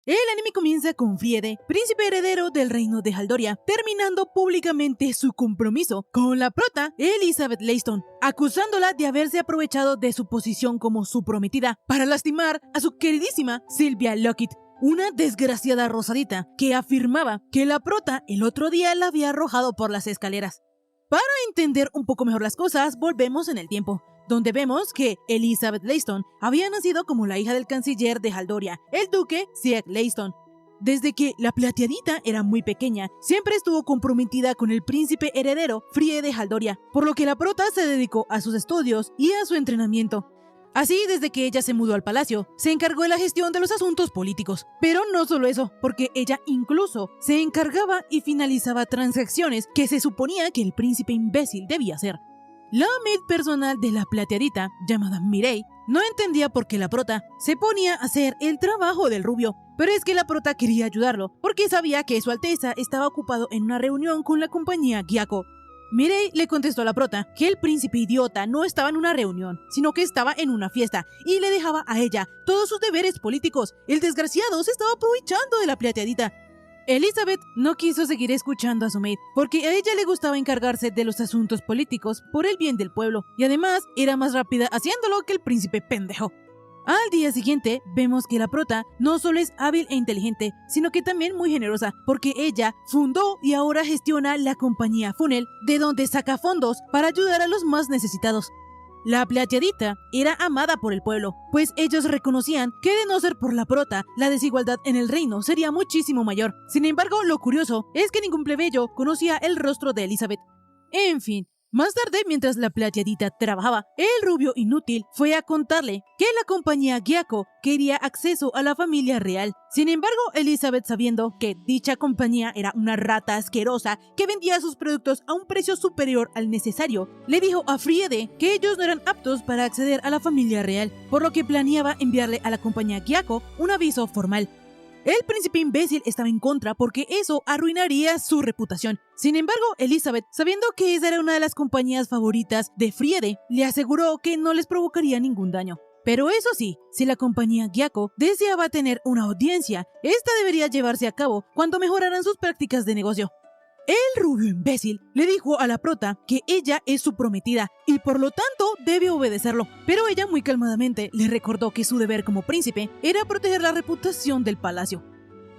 El anime comienza con Friede, príncipe heredero del reino de Haldoria, terminando públicamente su compromiso con la prota Elizabeth Leiston, acusándola de haberse aprovechado de su posición como su prometida para lastimar a su queridísima Sylvia Lockett, una desgraciada rosadita que afirmaba que la prota el otro día la había arrojado por las escaleras. Para entender un poco mejor las cosas, volvemos en el tiempo, donde vemos que Elizabeth Leiston había nacido como la hija del canciller de Haldoria, el duque Sieg Leiston. Desde que la plateadita era muy pequeña, siempre estuvo comprometida con el príncipe heredero Friede de Haldoria, por lo que la prota se dedicó a sus estudios y a su entrenamiento. Así, desde que ella se mudó al palacio, se encargó de la gestión de los asuntos políticos. Pero no solo eso, porque ella incluso se encargaba y finalizaba transacciones que se suponía que el príncipe imbécil debía hacer. La maid personal de la plateadita, llamada Mireille, no entendía por qué la prota se ponía a hacer el trabajo del rubio. Pero es que la prota quería ayudarlo, porque sabía que su alteza estaba ocupado en una reunión con la compañía Gyako. Mireille le contestó a la prota que el príncipe idiota no estaba en una reunión, sino que estaba en una fiesta, y le dejaba a ella todos sus deberes políticos. El desgraciado se estaba aprovechando de la plateadita. Elizabeth no quiso seguir escuchando a su maid, porque a ella le gustaba encargarse de los asuntos políticos por el bien del pueblo, y además era más rápida haciéndolo que el príncipe pendejo. Al día siguiente, vemos que la prota no solo es hábil e inteligente, sino que también muy generosa, porque ella fundó y ahora gestiona la compañía Funnel, de donde saca fondos para ayudar a los más necesitados. La plateadita era amada por el pueblo, pues ellos reconocían que de no ser por la prota, la desigualdad en el reino sería muchísimo mayor. Sin embargo, lo curioso es que ningún plebeyo conocía el rostro de Elizabeth. En fin. Más tarde, mientras la plateadita trabajaba, el rubio inútil fue a contarle que la compañía Gyako quería acceso a la familia real. Sin embargo, Elizabeth, sabiendo que dicha compañía era una rata asquerosa que vendía sus productos a un precio superior al necesario, le dijo a Friede que ellos no eran aptos para acceder a la familia real, por lo que planeaba enviarle a la compañía Gyako un aviso formal. El príncipe imbécil estaba en contra porque eso arruinaría su reputación. Sin embargo, Elizabeth, sabiendo que esa era una de las compañías favoritas de Friede, le aseguró que no les provocaría ningún daño. Pero eso sí, si la compañía Gyako deseaba tener una audiencia, esta debería llevarse a cabo cuando mejoraran sus prácticas de negocio. El rubio imbécil le dijo a la prota que ella es su prometida y por lo tanto debe obedecerlo, pero ella muy calmadamente le recordó que su deber como príncipe era proteger la reputación del palacio.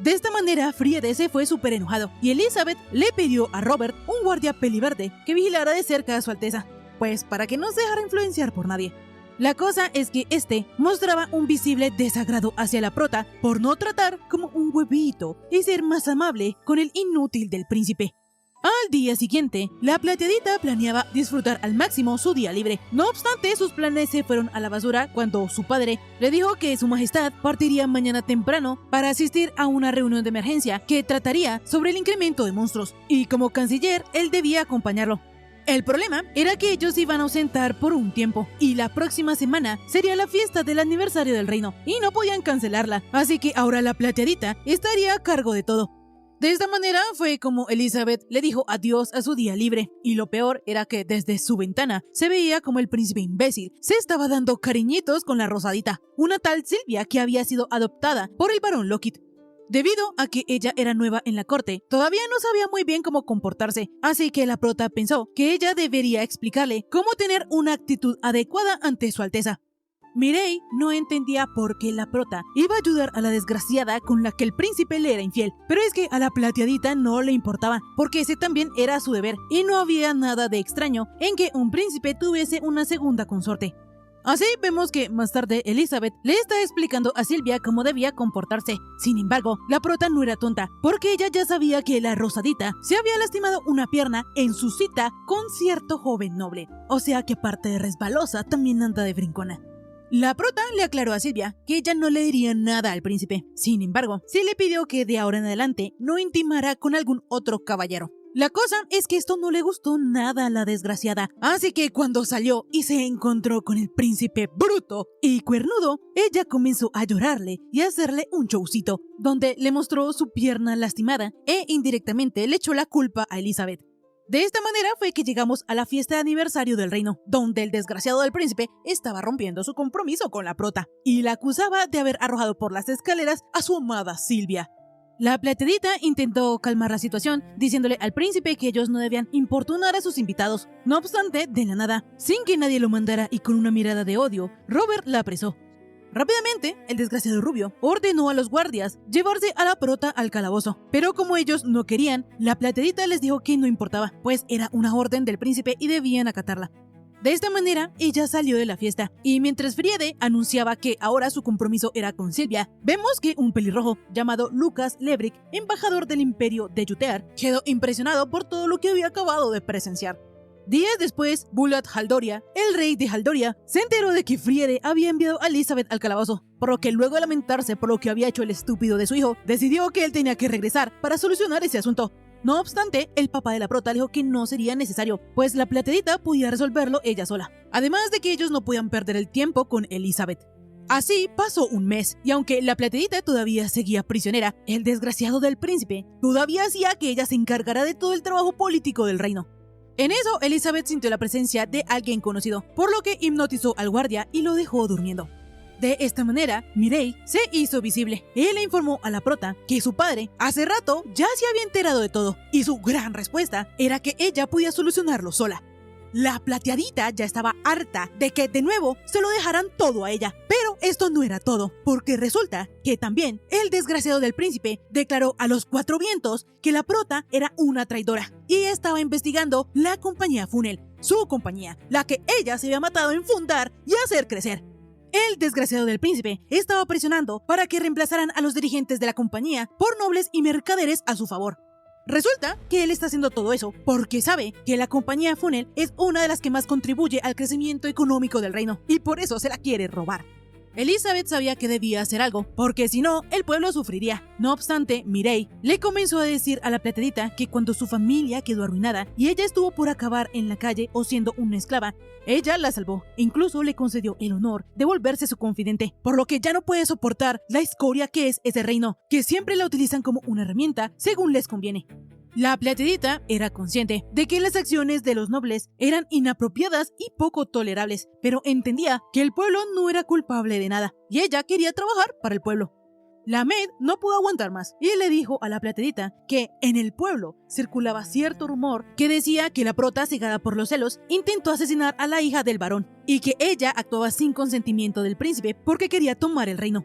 De esta manera, Friede se fue súper enojado y Elizabeth le pidió a Robert, un guardia peliverde, que vigilara de cerca a su alteza, pues para que no se dejara influenciar por nadie. La cosa es que este mostraba un visible desagrado hacia la prota por no tratar como un huevito y ser más amable con el inútil del príncipe. Al día siguiente, la plateadita planeaba disfrutar al máximo su día libre. No obstante, sus planes se fueron a la basura cuando su padre le dijo que su majestad partiría mañana temprano para asistir a una reunión de emergencia que trataría sobre el incremento de monstruos, y como canciller, él debía acompañarlo. El problema era que ellos iban a ausentar por un tiempo, y la próxima semana sería la fiesta del aniversario del reino, y no podían cancelarla, así que ahora la plateadita estaría a cargo de todo. De esta manera fue como Elizabeth le dijo adiós a su día libre, y lo peor era que desde su ventana se veía como el príncipe imbécil se estaba dando cariñitos con la rosadita, una tal Sylvia que había sido adoptada por el barón Lockett. Debido a que ella era nueva en la corte, todavía no sabía muy bien cómo comportarse, así que la prota pensó que ella debería explicarle cómo tener una actitud adecuada ante su alteza. Mireille no entendía por qué la prota iba a ayudar a la desgraciada con la que el príncipe le era infiel, pero es que a la plateadita no le importaba, porque ese también era su deber, y no había nada de extraño en que un príncipe tuviese una segunda consorte. Así vemos que más tarde Elizabeth le está explicando a Sylvia cómo debía comportarse. Sin embargo, la prota no era tonta, porque ella ya sabía que la rosadita se había lastimado una pierna en su cita con cierto joven noble, o sea que aparte de resbalosa también anda de brincona. La prota le aclaró a Sylvia que ella no le diría nada al príncipe. Sin embargo, sí le pidió que de ahora en adelante no intimara con algún otro caballero. La cosa es que esto no le gustó nada a la desgraciada, así que cuando salió y se encontró con el príncipe bruto y cuernudo, ella comenzó a llorarle y a hacerle un showcito, donde le mostró su pierna lastimada e indirectamente le echó la culpa a Elizabeth. De esta manera fue que llegamos a la fiesta de aniversario del reino, donde el desgraciado del príncipe estaba rompiendo su compromiso con la prota y la acusaba de haber arrojado por las escaleras a su amada Silvia. La plateadita intentó calmar la situación, diciéndole al príncipe que ellos no debían importunar a sus invitados. No obstante, de la nada, sin que nadie lo mandara y con una mirada de odio, Robert la apresó. Rápidamente, el desgraciado rubio ordenó a los guardias llevarse a la prota al calabozo, pero como ellos no querían, la plateadita les dijo que no importaba, pues era una orden del príncipe y debían acatarla. De esta manera, ella salió de la fiesta, y mientras Friede anunciaba que ahora su compromiso era con Silvia, vemos que un pelirrojo llamado Lucas Lebrick, embajador del imperio de Yutear, quedó impresionado por todo lo que había acabado de presenciar. Días después, Bulat Haldoria, el rey de Haldoria, se enteró de que Friede había enviado a Elizabeth al calabozo, por lo que luego de lamentarse por lo que había hecho el estúpido de su hijo, decidió que él tenía que regresar para solucionar ese asunto. No obstante, el papá de la prota dijo que no sería necesario, pues la plateadita podía resolverlo ella sola, además de que ellos no podían perder el tiempo con Elizabeth. Así pasó un mes, y aunque la plateadita todavía seguía prisionera, el desgraciado del príncipe todavía hacía que ella se encargara de todo el trabajo político del reino. En eso, Elizabeth sintió la presencia de alguien conocido, por lo que hipnotizó al guardia y lo dejó durmiendo. De esta manera, Mireille se hizo visible. Él le informó a la prota que su padre hace rato ya se había enterado de todo, y su gran respuesta era que ella podía solucionarlo sola. La plateadita ya estaba harta de que de nuevo se lo dejaran todo a ella, pero esto no era todo, porque resulta que también el desgraciado del príncipe declaró a los cuatro vientos que la prota era una traidora y estaba investigando la compañía Funnel, su compañía, la que ella se había matado en fundar y hacer crecer. El desgraciado del príncipe estaba presionando para que reemplazaran a los dirigentes de la compañía por nobles y mercaderes a su favor. Resulta que él está haciendo todo eso porque sabe que la compañía Funnel es una de las que más contribuye al crecimiento económico del reino y por eso se la quiere robar. Elizabeth sabía que debía hacer algo, porque si no, el pueblo sufriría. No obstante, Mireille le comenzó a decir a la plateadita que cuando su familia quedó arruinada y ella estuvo por acabar en la calle o siendo una esclava, ella la salvó e incluso le concedió el honor de volverse su confidente, por lo que ya no puede soportar la escoria que es ese reino, que siempre la utilizan como una herramienta según les conviene. La plateadita era consciente de que las acciones de los nobles eran inapropiadas y poco tolerables, pero entendía que el pueblo no era culpable de nada, y ella quería trabajar para el pueblo. La maid no pudo aguantar más y le dijo a la plateadita que en el pueblo circulaba cierto rumor que decía que la prota, cegada por los celos, intentó asesinar a la hija del varón, y que ella actuaba sin consentimiento del príncipe porque quería tomar el reino.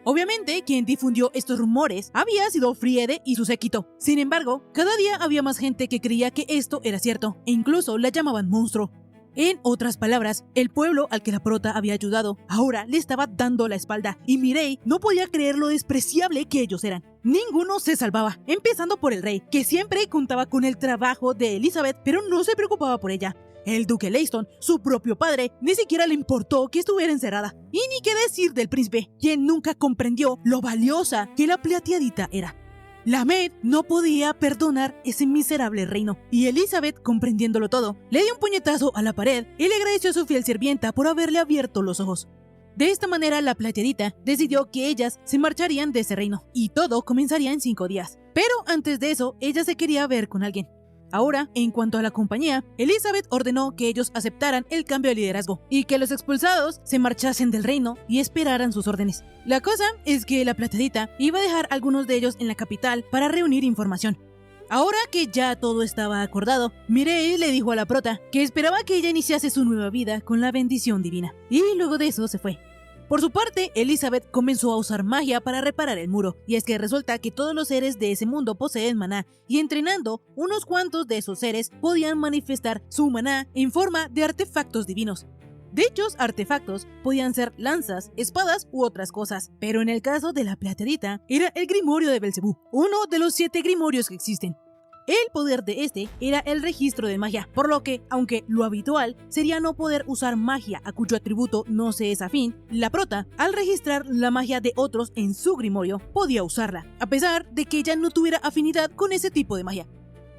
Obviamente, quien difundió estos rumores había sido Friede y su séquito. Sin embargo, cada día había más gente que creía que esto era cierto, e incluso la llamaban monstruo. En otras palabras, el pueblo al que la prota había ayudado ahora le estaba dando la espalda, y Mireille no podía creer lo despreciable que ellos eran. Ninguno se salvaba, empezando por el rey, que siempre contaba con el trabajo de Elizabeth, pero no se preocupaba por ella. El duque Leiston, su propio padre, ni siquiera le importó que estuviera encerrada. Y ni qué decir del príncipe, quien nunca comprendió lo valiosa que la plateadita era. La maid no podía perdonar ese miserable reino, y Elizabeth, comprendiéndolo todo, le dio un puñetazo a la pared y le agradeció a su fiel sirvienta por haberle abierto los ojos. De esta manera, la plateadita decidió que ellas se marcharían de ese reino, y todo comenzaría en 5 días. Pero antes de eso, ella se quería ver con alguien. Ahora, en cuanto a la compañía, Elizabeth ordenó que ellos aceptaran el cambio de liderazgo y que los expulsados se marchasen del reino y esperaran sus órdenes. La cosa es que la plateadita iba a dejar a algunos de ellos en la capital para reunir información. Ahora que ya todo estaba acordado, Mireille le dijo a la prota que esperaba que ella iniciase su nueva vida con la bendición divina, y luego de eso se fue. Por su parte, Elizabeth comenzó a usar magia para reparar el muro, y es que resulta que todos los seres de ese mundo poseen maná, y entrenando, unos cuantos de esos seres podían manifestar su maná en forma de artefactos divinos. Dichos artefactos podían ser lanzas, espadas u otras cosas, pero en el caso de la plateadita era el grimorio de Belcebú, uno de los 7 grimorios que existen. El poder de este era el registro de magia, por lo que, aunque lo habitual sería no poder usar magia a cuyo atributo no se es afín, la prota, al registrar la magia de otros en su grimorio, podía usarla, a pesar de que ella no tuviera afinidad con ese tipo de magia.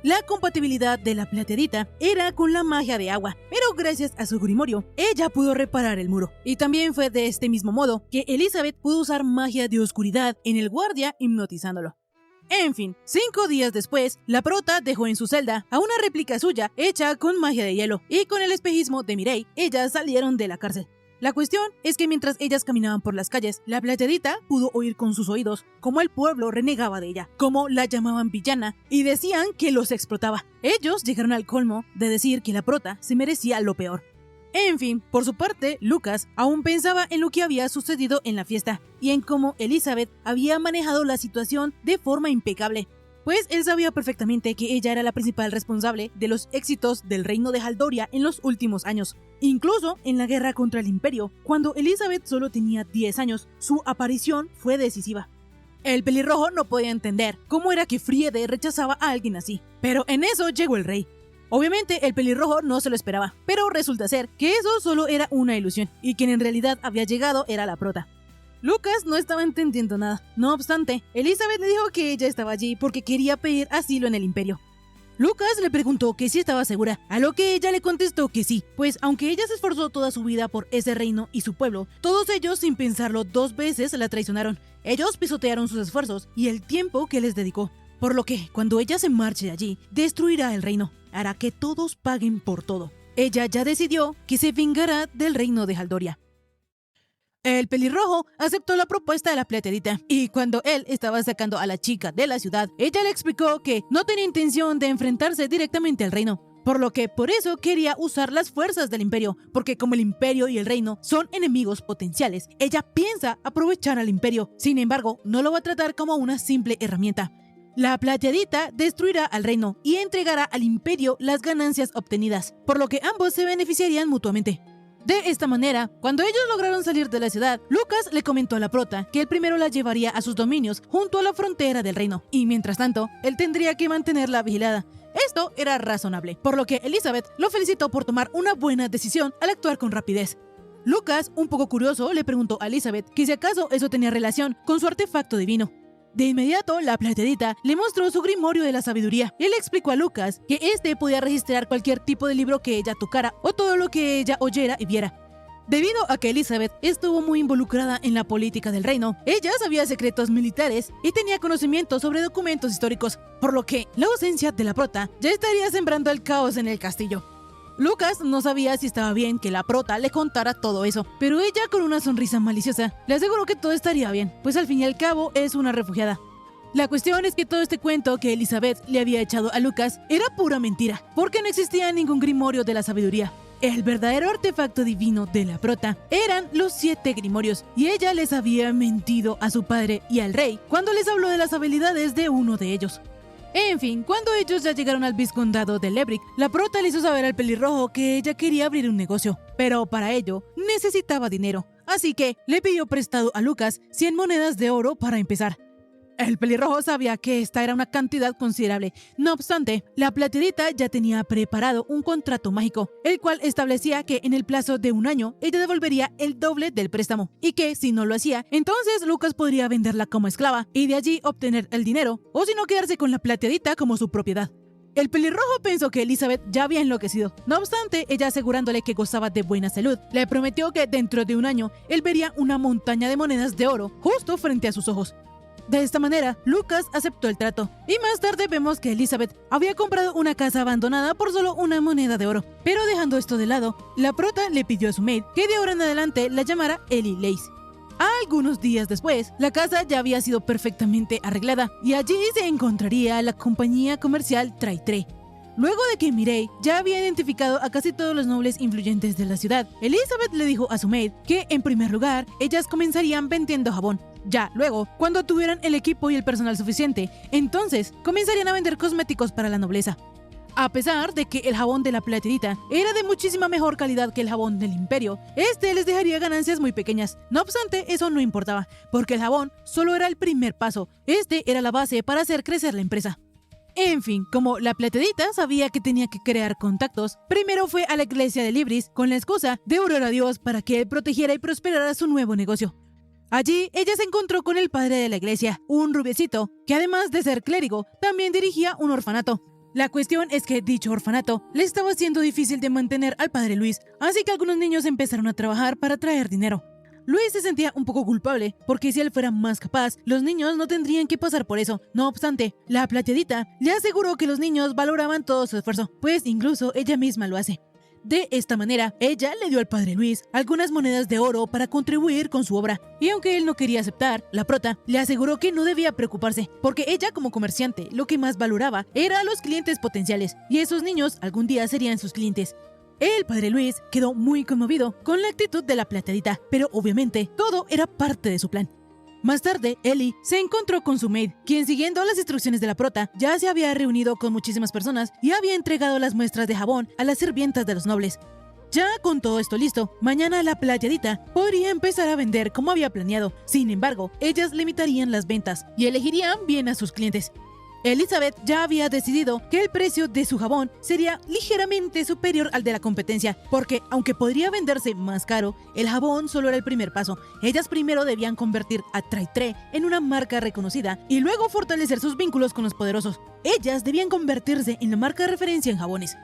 La compatibilidad de la plateadita era con la magia de agua, pero gracias a su grimorio, ella pudo reparar el muro. Y también fue de este mismo modo que Elizabeth pudo usar magia de oscuridad en el guardia hipnotizándolo. En fin, 5 días después, la prota dejó en su celda a una réplica suya hecha con magia de hielo, y con el espejismo de Mireille, ellas salieron de la cárcel. La cuestión es que mientras ellas caminaban por las calles, la plateadita pudo oír con sus oídos cómo el pueblo renegaba de ella, cómo la llamaban villana y decían que los explotaba. Ellos llegaron al colmo de decir que la prota se merecía lo peor. En fin, por su parte, Lucas aún pensaba en lo que había sucedido en la fiesta y en cómo Elizabeth había manejado la situación de forma impecable, pues él sabía perfectamente que ella era la principal responsable de los éxitos del reino de Haldoria en los últimos años. Incluso en la guerra contra el Imperio, cuando Elizabeth solo tenía 10 años, su aparición fue decisiva. El pelirrojo no podía entender cómo era que Friede rechazaba a alguien así, pero en eso llegó el rey. Obviamente el pelirrojo no se lo esperaba, pero resulta ser que eso solo era una ilusión, y quien en realidad había llegado era la prota. Lucas no estaba entendiendo nada. No obstante, Elizabeth le dijo que ella estaba allí porque quería pedir asilo en el Imperio. Lucas le preguntó que si estaba segura, a lo que ella le contestó que sí, pues aunque ella se esforzó toda su vida por ese reino y su pueblo, todos ellos sin pensarlo 2 veces la traicionaron. Ellos pisotearon sus esfuerzos y el tiempo que les dedicó. Por lo que, cuando ella se marche de allí, destruirá el reino, hará que todos paguen por todo. Ella ya decidió que se vengará del reino de Haldoria. El pelirrojo aceptó la propuesta de la plateadita, y cuando él estaba sacando a la chica de la ciudad, ella le explicó que no tenía intención de enfrentarse directamente al reino, por lo que por eso quería usar las fuerzas del imperio, porque como el imperio y el reino son enemigos potenciales, ella piensa aprovechar al imperio. Sin embargo, no lo va a tratar como una simple herramienta. La plateadita destruirá al reino y entregará al imperio las ganancias obtenidas, por lo que ambos se beneficiarían mutuamente. De esta manera, cuando ellos lograron salir de la ciudad, Lucas le comentó a la prota que él primero la llevaría a sus dominios junto a la frontera del reino, y mientras tanto, él tendría que mantenerla vigilada. Esto era razonable, por lo que Elizabeth lo felicitó por tomar una buena decisión al actuar con rapidez. Lucas, un poco curioso, le preguntó a Elizabeth que si acaso eso tenía relación con su artefacto divino. De inmediato, la plateadita le mostró su grimorio de la sabiduría y le explicó a Lucas que este podía registrar cualquier tipo de libro que ella tocara o todo lo que ella oyera y viera. Debido a que Elizabeth estuvo muy involucrada en la política del reino, ella sabía secretos militares y tenía conocimiento sobre documentos históricos, por lo que la ausencia de la prota ya estaría sembrando el caos en el castillo. Lucas no sabía si estaba bien que la prota le contara todo eso, pero ella con una sonrisa maliciosa le aseguró que todo estaría bien, pues al fin y al cabo es una refugiada. La cuestión es que todo este cuento que Elizabeth le había echado a Lucas era pura mentira, porque no existía ningún grimorio de la sabiduría. El verdadero artefacto divino de la prota eran los 7 grimorios, y ella les había mentido a su padre y al rey cuando les habló de las habilidades de uno de ellos. En fin, cuando ellos ya llegaron al vizcondado de Lebrick, la prota le hizo saber al pelirrojo que ella quería abrir un negocio, pero para ello necesitaba dinero, así que le pidió prestado a Lucas 100 monedas de oro para empezar. El pelirrojo sabía que esta era una cantidad considerable. No obstante, la plateadita ya tenía preparado un contrato mágico, el cual establecía que en el plazo de 1 año ella devolvería el doble del préstamo, y que si no lo hacía, entonces Lucas podría venderla como esclava y de allí obtener el dinero, o si no quedarse con la plateadita como su propiedad. El pelirrojo pensó que Elizabeth ya había enloquecido. No obstante, ella asegurándole que gozaba de buena salud, le prometió que dentro de 1 año él vería una montaña de monedas de oro justo frente a sus ojos. De esta manera, Lucas aceptó el trato, y más tarde vemos que Elizabeth había comprado una casa abandonada por solo 1 moneda de oro. Pero dejando esto de lado, la prota le pidió a su maid que de ahora en adelante la llamara Ellie Lace. Algunos días después, la casa ya había sido perfectamente arreglada, y allí se encontraría la compañía comercial Traitre. Luego de que Mireille ya había identificado a casi todos los nobles influyentes de la ciudad, Elizabeth le dijo a su maid que, en primer lugar, ellas comenzarían vendiendo jabón. Ya luego, cuando tuvieran el equipo y el personal suficiente, entonces comenzarían a vender cosméticos para la nobleza. A pesar de que el jabón de la plateadita era de muchísima mejor calidad que el jabón del imperio, este les dejaría ganancias muy pequeñas. No obstante, eso no importaba, porque el jabón solo era el primer paso. Este era la base para hacer crecer la empresa. En fin, como la plateadita sabía que tenía que crear contactos, primero fue a la iglesia de Libris con la excusa de orar a Dios para que él protegiera y prosperara su nuevo negocio. Allí, ella se encontró con el padre de la iglesia, un rubiecito, que además de ser clérigo, también dirigía un orfanato. La cuestión es que dicho orfanato le estaba siendo difícil de mantener al padre Luis, así que algunos niños empezaron a trabajar para traer dinero. Luis se sentía un poco culpable, porque si él fuera más capaz, los niños no tendrían que pasar por eso. No obstante, la plateadita le aseguró que los niños valoraban todo su esfuerzo, pues incluso ella misma lo hace. De esta manera, ella le dio al padre Luis algunas monedas de oro para contribuir con su obra, y aunque él no quería aceptar, la prota le aseguró que no debía preocuparse, porque ella como comerciante lo que más valoraba era a los clientes potenciales, y esos niños algún día serían sus clientes. El padre Luis quedó muy conmovido con la actitud de la plateadita, pero obviamente todo era parte de su plan. Más tarde, Ellie se encontró con su maid, quien siguiendo las instrucciones de la prota ya se había reunido con muchísimas personas y había entregado las muestras de jabón a las sirvientas de los nobles. Ya con todo esto listo, mañana la plateadita podría empezar a vender como había planeado. Sin embargo, ellas limitarían las ventas y elegirían bien a sus clientes. Elizabeth ya había decidido que el precio de su jabón sería ligeramente superior al de la competencia, porque aunque podría venderse más caro, el jabón solo era el primer paso. Ellas primero debían convertir a Traitré en una marca reconocida y luego fortalecer sus vínculos con los poderosos. Ellas debían convertirse en la marca de referencia en jabones.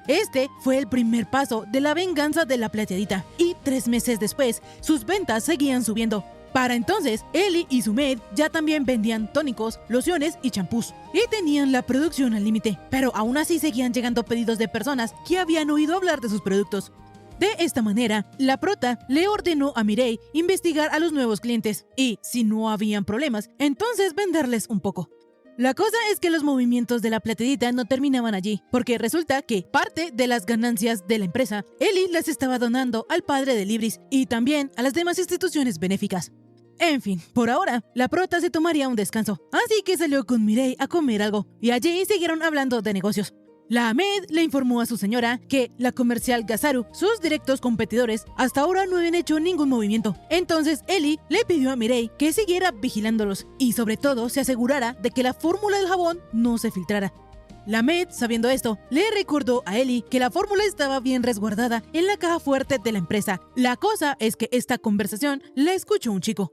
Este fue el primer paso de la venganza de la plateadita, y 3 meses después, sus ventas seguían subiendo. Para entonces, Ellie y su maid ya también vendían tónicos, lociones y champús, y tenían la producción al límite, pero aún así seguían llegando pedidos de personas que habían oído hablar de sus productos. De esta manera, la prota le ordenó a Mireille investigar a los nuevos clientes, y si no habían problemas, entonces venderles un poco. La cosa es que los movimientos de la plateadita no terminaban allí, porque resulta que parte de las ganancias de la empresa, Ellie las estaba donando al padre de Libris y también a las demás instituciones benéficas. En fin, por ahora, la prota se tomaría un descanso, así que salió con Mireille a comer algo, y allí siguieron hablando de negocios. La maid le informó a su señora que la comercial Gazaru, sus directos competidores, hasta ahora no habían hecho ningún movimiento. Entonces Ellie le pidió a Mireille que siguiera vigilándolos y sobre todo se asegurara de que la fórmula del jabón no se filtrara. La maid, sabiendo esto, le recordó a Ellie que la fórmula estaba bien resguardada en la caja fuerte de la empresa. La cosa es que esta conversación la escuchó un chico.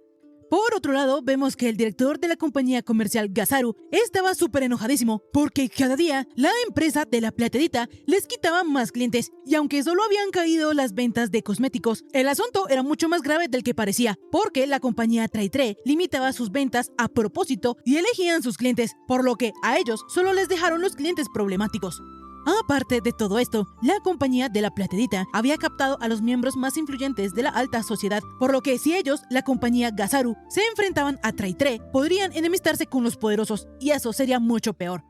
Por otro lado, vemos que el director de la compañía comercial Gazaru estaba súper enojadísimo porque cada día la empresa de la plateadita les quitaba más clientes, y aunque solo habían caído las ventas de cosméticos, el asunto era mucho más grave del que parecía, porque la compañía Traitré limitaba sus ventas a propósito y elegían sus clientes, por lo que a ellos solo les dejaron los clientes problemáticos. Aparte de todo esto, la compañía de la plateadita había captado a los miembros más influyentes de la alta sociedad, por lo que si ellos, la compañía Gazaru, se enfrentaban a Traitré, podrían enemistarse con los poderosos, y eso sería mucho peor.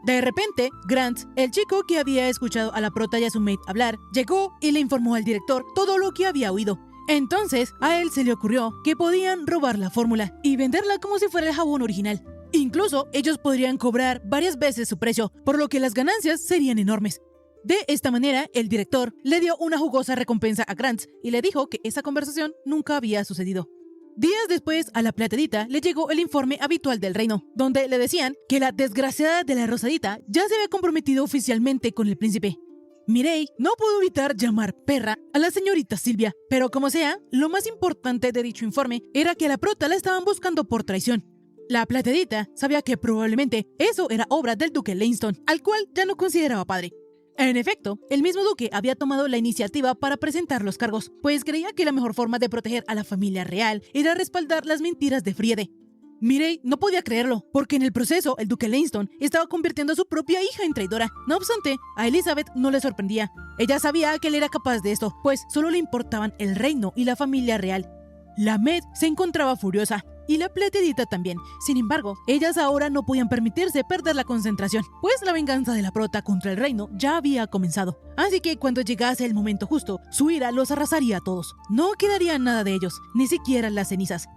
De repente, Grant, el chico que había escuchado a la prota y a su maid hablar, llegó y le informó al director todo lo que había oído. Entonces, a él se le ocurrió que podían robar la fórmula y venderla como si fuera el jabón original. Incluso ellos podrían cobrar varias veces su precio, por lo que las ganancias serían enormes. De esta manera, el director le dio una jugosa recompensa a Grant y le dijo que esa conversación nunca había sucedido. Días después, a la plateadita le llegó el informe habitual del reino, donde le decían que la desgraciada de la rosadita ya se había comprometido oficialmente con el príncipe. Mireille no pudo evitar llamar perra a la señorita Silvia, pero como sea, lo más importante de dicho informe era que a la prota la estaban buscando por traición. La plateadita sabía que probablemente eso era obra del duque Lainston, al cual ya no consideraba padre. En efecto, el mismo duque había tomado la iniciativa para presentar los cargos, pues creía que la mejor forma de proteger a la familia real era respaldar las mentiras de Friede. Mireille no podía creerlo, porque en el proceso el duque Lainston estaba convirtiendo a su propia hija en traidora. No obstante, a Elizabeth no le sorprendía. Ella sabía que él era capaz de esto, pues solo le importaban el reino y la familia real. La maid se encontraba furiosa, y la plateadita también. Sin embargo, ellas ahora no podían permitirse perder la concentración, pues la venganza de la prota contra el reino ya había comenzado. Así que cuando llegase el momento justo, su ira los arrasaría a todos. No quedaría nada de ellos, ni siquiera las cenizas.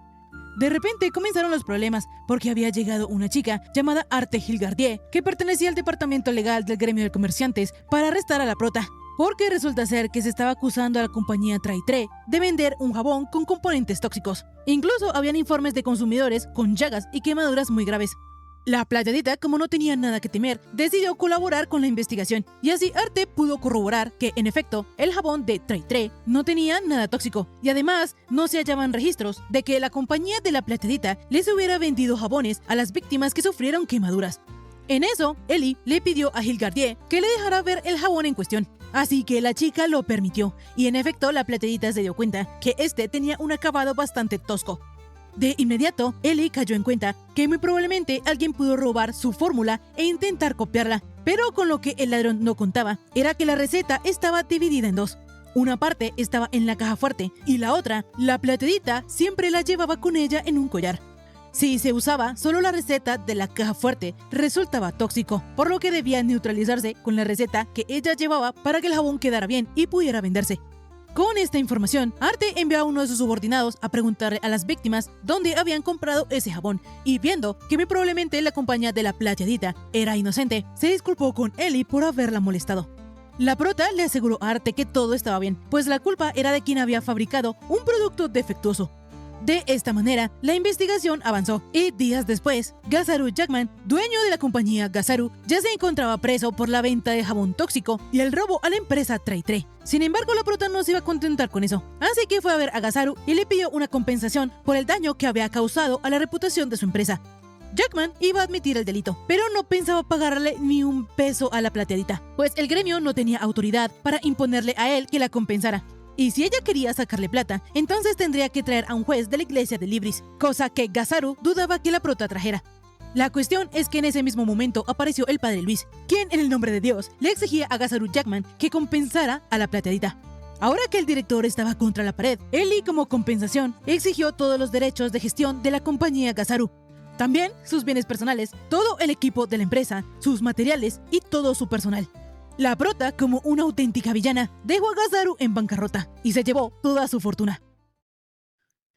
De repente comenzaron los problemas, porque había llegado una chica llamada Arte Hilgardier, que pertenecía al departamento legal del gremio de comerciantes, para arrestar a la prota. Porque resulta ser que se estaba acusando a la compañía Traitré de vender un jabón con componentes tóxicos. Incluso habían informes de consumidores con llagas y quemaduras muy graves. La plateadita, como no tenía nada que temer, decidió colaborar con la investigación, y así Arte pudo corroborar que, en efecto, el jabón de Traitré no tenía nada tóxico, y además no se hallaban registros de que la compañía de la plateadita les hubiera vendido jabones a las víctimas que sufrieron quemaduras. En eso, Ellie le pidió a Hilgardier que le dejara ver el jabón en cuestión. Así que la chica lo permitió, y en efecto la plateadita se dio cuenta que este tenía un acabado bastante tosco. De inmediato, Ellie cayó en cuenta que muy probablemente alguien pudo robar su fórmula e intentar copiarla, pero con lo que el ladrón no contaba era que la receta estaba dividida en dos. Una parte estaba en la caja fuerte y la otra, la plateadita, siempre la llevaba con ella en un collar. Si se usaba solo la receta de la caja fuerte, resultaba tóxico, por lo que debía neutralizarse con la receta que ella llevaba para que el jabón quedara bien y pudiera venderse. Con esta información, Arte envió a uno de sus subordinados a preguntarle a las víctimas dónde habían comprado ese jabón, y viendo que muy probablemente la compañía de la plateadita era inocente, se disculpó con Ellie por haberla molestado. La prota le aseguró a Arte que todo estaba bien, pues la culpa era de quien había fabricado un producto defectuoso. De esta manera, la investigación avanzó y días después, Gazaru Jackman, dueño de la compañía Gazaru, ya se encontraba preso por la venta de jabón tóxico y el robo a la empresa Traitre. Sin embargo, la prota no se iba a contentar con eso, así que fue a ver a Gazaru y le pidió una compensación por el daño que había causado a la reputación de su empresa. Jackman iba a admitir el delito, pero no pensaba pagarle ni un peso a la plateadita, pues el gremio no tenía autoridad para imponerle a él que la compensara. Y si ella quería sacarle plata, entonces tendría que traer a un juez de la iglesia de Libris, cosa que Gazaru dudaba que la prota trajera. La cuestión es que en ese mismo momento apareció el padre Luis, quien en el nombre de Dios le exigía a Gazaru Jackman que compensara a la plateadita. Ahora que el director estaba contra la pared, Ellie como compensación exigió todos los derechos de gestión de la compañía Gazaru. También sus bienes personales, todo el equipo de la empresa, sus materiales y todo su personal. La prota, como una auténtica villana, dejó a Gazaru en bancarrota y se llevó toda su fortuna.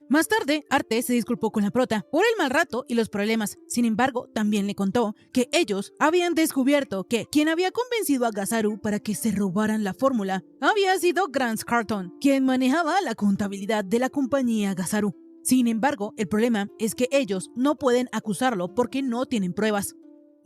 Más tarde, Arte se disculpó con la prota por el mal rato y los problemas. Sin embargo, también le contó que ellos habían descubierto que quien había convencido a Gazaru para que se robaran la fórmula había sido Grant Carton, quien manejaba la contabilidad de la compañía Gazaru. Sin embargo, el problema es que ellos no pueden acusarlo porque no tienen pruebas.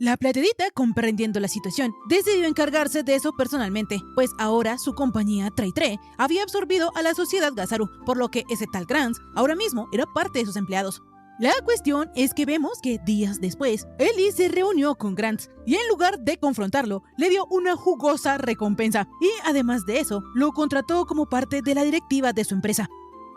La plateadita, comprendiendo la situación, decidió encargarse de eso personalmente, pues ahora su compañía Traitre había absorbido a la sociedad Gazaru, por lo que ese tal Grant ahora mismo era parte de sus empleados. La cuestión es que vemos que días después, Ellie se reunió con Grant y en lugar de confrontarlo, le dio una jugosa recompensa y además de eso, lo contrató como parte de la directiva de su empresa.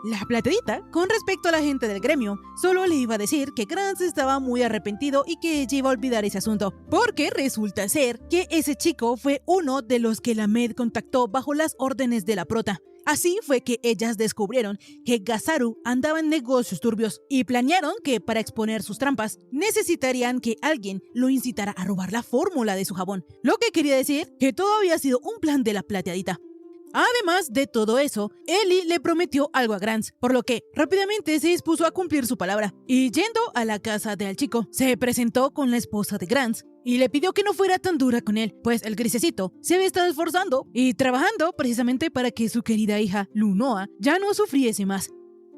La plateadita, con respecto a la gente del gremio, solo le iba a decir que Grant estaba muy arrepentido y que ella iba a olvidar ese asunto, porque resulta ser que ese chico fue uno de los que la Med contactó bajo las órdenes de la prota. Así fue que ellas descubrieron que Gazaru andaba en negocios turbios y planearon que para exponer sus trampas necesitarían que alguien lo incitara a robar la fórmula de su jabón, lo que quería decir que todo había sido un plan de la plateadita. Además de todo eso, Ellie le prometió algo a Grant, por lo que rápidamente se dispuso a cumplir su palabra. Y yendo a la casa del chico, se presentó con la esposa de Grant y le pidió que no fuera tan dura con él, pues el grisecito se había estado esforzando y trabajando precisamente para que su querida hija, Lunoa, ya no sufriese más.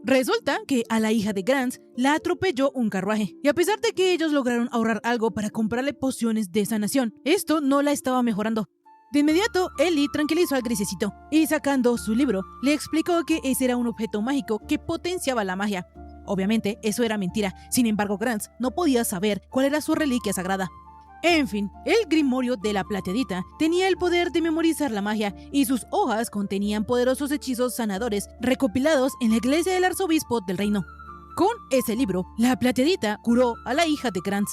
Resulta que a la hija de Grant la atropelló un carruaje, y a pesar de que ellos lograron ahorrar algo para comprarle pociones de sanación, esto no la estaba mejorando. De inmediato, Ellie tranquilizó al grisecito y sacando su libro, le explicó que ese era un objeto mágico que potenciaba la magia. Obviamente, eso era mentira, sin embargo, Grant no podía saber cuál era su reliquia sagrada. En fin, el grimorio de la plateadita tenía el poder de memorizar la magia y sus hojas contenían poderosos hechizos sanadores recopilados en la iglesia del arzobispo del reino. Con ese libro, la plateadita curó a la hija de Grant.